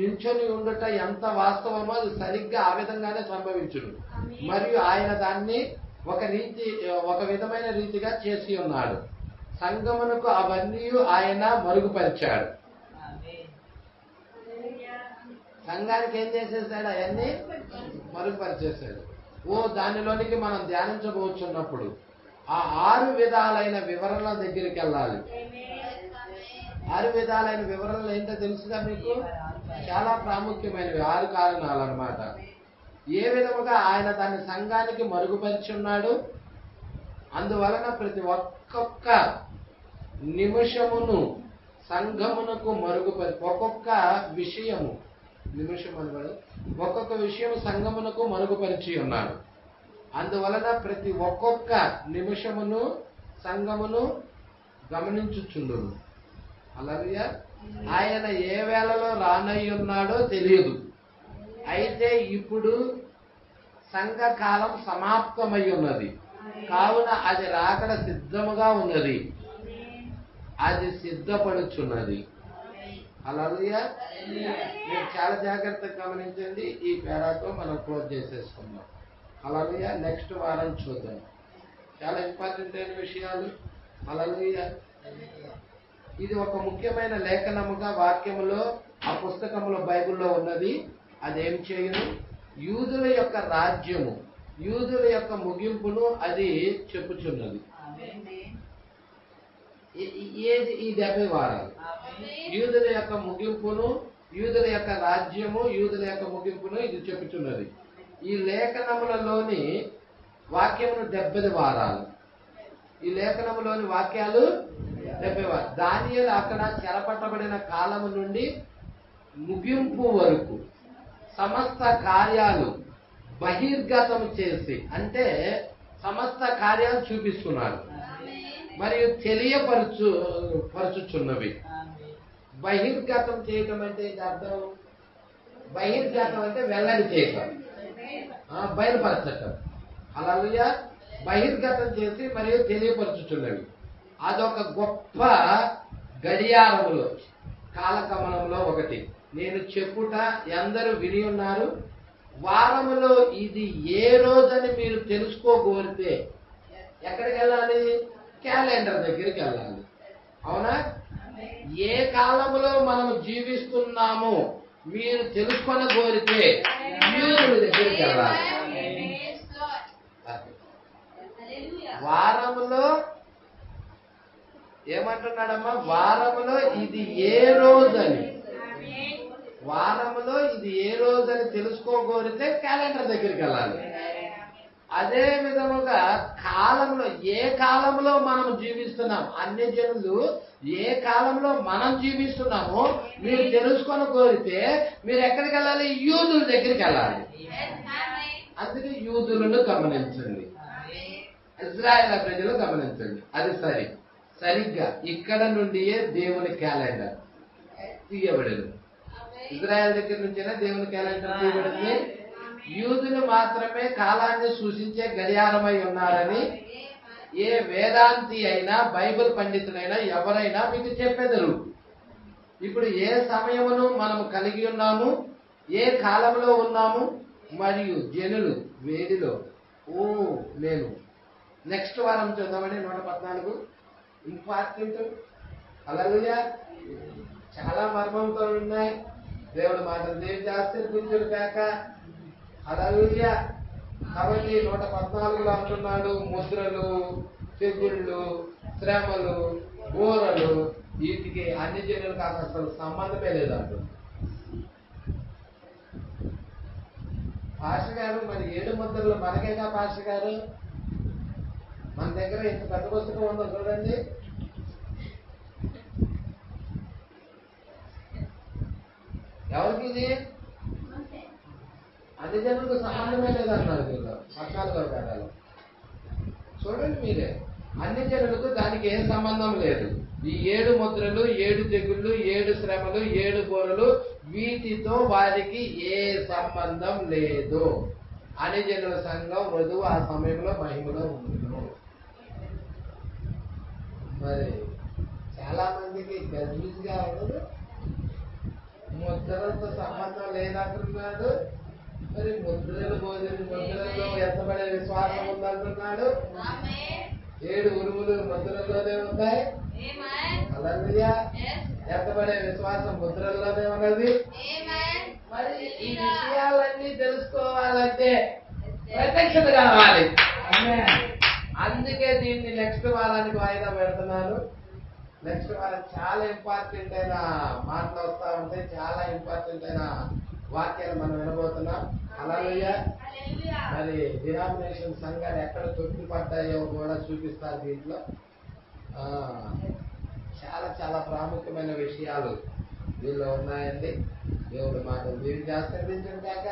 నిల్చొని ఉండుట ఎంత వాస్తవమో అది సరిగ్గా ఆ విధంగానే సంభవించును. మరియు ఆయన దాన్ని ఒక విధమైన రీతిగా చేసి ఉన్నాడు. సంగమునకు అవన్నీ ఆయన మరుగుపరిచాడు. సంఘానికి ఏం చేసేసాడు? అవన్నీ మరుగుపరిచేశాడు. దానిలోనికి మనం ధ్యానించబోచున్నప్పుడు ఆ 6 విధాలైన వివరణల దగ్గరికి వెళ్ళాలి. 6 విధాలైన వివరణలు ఏంటో తెలుసుగా మీకు? చాలా ప్రాముఖ్యమైనవి. 6 కారణాలు అన్నమాట. ఏ విధముగా ఆయన దాన్ని సంఘానికి మరుగుపరిచి ఉన్నాడు. అందువలన ప్రతి ఒక్కొక్క నిమిషమును సంఘమునకు ఒక్కొక్క విషయము ఒక్కొక్క విషయం సంఘమునకు మరుగుపరిచి ఉన్నాడు. అందువలన ప్రతి ఒక్కొక్క నిమిషమును సంఘమును గమనించుచుండును. హల్లెలూయా. ఆయన ఏ వేళలో రానయ్యున్నాడో తెలియదు. అయితే ఇప్పుడు సంఘకాలం సమాప్తమై ఉన్నది. కావున అది రాకడ సిద్ధముగా ఉన్నది. అది సిద్ధపడుచున్నది. హల్లెలూయా. మీరు చాలా జాగ్రత్తగా గమనించండి. ఈ పేరాతో మనం క్లోజ్ చేసేసుకుందాం. హల్లెలూయా. నెక్స్ట్ వారం చూద్దాం. చాలా ఇంపార్టెంట్ అయిన విషయాలు. హల్లెలూయా. ఇది ఒక ముఖ్యమైన లేఖనముగా వాక్యములో ఆ పుస్తకంలో బైబిల్లో ఉన్నది. అదేం చేయును? యూదుల యొక్క రాజ్యము, యూదుల యొక్క ముగింపును అది చెప్పుచున్నది. ఏది? ఈ 70 వారాలు. యూదుల యొక్క ముగింపును, యూదుల యొక్క రాజ్యము, యూదుల యొక్క ముగింపును ఇది చెప్పుచున్నది. ఈ లేఖనములలోని వాక్యమును 70 వారాలు. ఈ లేఖనములోని వాక్యాలు 70 వారాలు. దానియేలు అక్కడ చెరపట్టబడిన కాలము నుండి ముగింపు వరకు సమస్త కార్యాలు బహిర్గతం చేసి, అంటే సమస్త కార్యాలు చూపిస్తున్నాడు మరియు పరచుచున్నవి. బహిర్గతం చేయటం అంటే అర్థం, బహిర్గతం అంటే వెల్లడి చేయటం, బయలుపరచటం. హల్లెలూయా. బహిర్గతం చేసి మరియు తెలియపరచుచున్నవి. అదొక గొప్ప గడియారములో, కాలగమనంలో ఒకటి. నేను చెప్పుట అందరూ విని ఉన్నారు. వారములో ఇది ఏ రోజని మీరు తెలుసుకోగోరితే ఎక్కడికి వెళ్ళాలి? క్యాలెండర్ దగ్గరికి వెళ్ళాలి. అవునా? ఏ కాలములో మనం జీవిస్తున్నామో మీరు తెలుసుకొని కోరితే యూదుల దగ్గరికి వెళ్ళాలి. వారములో ఏమంటున్నాడమ్మా? వారములో ఇది ఏ రోజని, వారములో ఇది ఏ రోజని తెలుసుకోగోరితే క్యాలెండర్ దగ్గరికి వెళ్ళాలి. అదే విధముగా కాలంలో, ఏ కాలంలో మనం జీవిస్తున్నాం, అన్ని జనులు ఏ కాలంలో మనం జీవిస్తున్నామో మీరు తెలుసుకొని కోరితే మీరు ఎక్కడికి వెళ్ళాలి? యూదుల దగ్గరికి వెళ్ళాలి. అందుకే యూదులను గమనించండి, ఇజ్రాయేల్ ప్రజలు గమనించండి. అది సరిగ్గా ఇక్కడ నుండియే దేవుని క్యాలెండర్ తీయబడింది. ఇజ్రాయెల్ దగ్గర నుంచేనే దేవుని క్యాలెండర్ తీయబడింది. యూదులు మాత్రమే కాలాన్ని సూచించే గడియారమై ఉన్నారని ఏ వేదాంతి అయినా, బైబిల్ పండితులైనా ఎవరైనా మీకు చెప్పెదరు. ఇప్పుడు ఏ సమయమును మనం కలిగి ఉన్నాము, ఏ కాలంలో ఉన్నాము, మరియు జనులు వేడిలో. నేను నెక్స్ట్ వారం చూద్దామని 114 ఇంపార్టెంట్. హల్లెలూయా. చాలా మర్మంతో ఉన్నాయి. దేవుడు మాటలు దేవుడి ఆశీర్వదించుడు కాక. హల్లెలూయా. కాబట్టి 114లో అంటున్నాడు, ముద్రలు, తెగుళ్ళు, శ్రమలు, బోరలు, వీటికి అన్ని జనులకు అసలు సంబంధమే లేదంటుంది. పాస్టర్ గారు, మరి 7 ముద్రలు మనకేగా పాస్టర్ గారు? మన దగ్గర ఇంత పెద్ద పుస్తకం ఉందో చూడండి. ఎవరికి ఇది? అన్ని జనులకు సంబంధమే లేదన్నారు మీరు 14వ అధ్యాయంలో. చూడండి మీరే, అన్ని జనులకు దానికి ఏం సంబంధం లేదు. ఈ 7 ముద్రలు, 7 తెగుళ్ళు, 7 శ్రమలు, 7 బోరలు, వీటితో వారికి ఏ సంబంధం లేదు. అన్ని జనుల సంఘం వధువు ఆ సమయంలో మహిమలో ఉండును. మరి చాలా మందికి గజ్బిజ్ గా ఉండదు, ముద్రలతో సంబంధం లేదంటున్నాడు. మరి ముద్రలలో ఎత్తబడే విశ్వాసం ఉందంటున్నాడు. 7 ఉరుములు ముద్రల్లోనే ఉన్నాయి. హల్లెలూయా. ఎత్తబడే విశ్వాసం ముద్రల్లోనే ఉన్నది. మరి ఈ విషయాలన్నీ తెలుసుకోవాలంటే ప్రత్యక్షత కావాలి. అందుకే దీన్ని నెక్స్ట్ వారానికి వాయిదా పెడుతున్నాను. నెక్స్ట్ వారం చాలా ఇంపార్టెంట్ అయిన మాటలు వస్తా ఉంటాయి, చాలా ఇంపార్టెంట్ అయిన వాక్యాలు మనం వినబోతున్నాం. హల్లెలూయా. మరి డినామినేషన్ సంఘాలు ఎక్కడ తొట్టి పడ్డాయో కూడా చూపిస్తారు దీంట్లో. చాలా చాలా ప్రాముఖ్యమైన విషయాలు దీనిలో ఉన్నాయండి. దేవుడి మాటలు దీనికి ఆశీర్వదించడం కాక.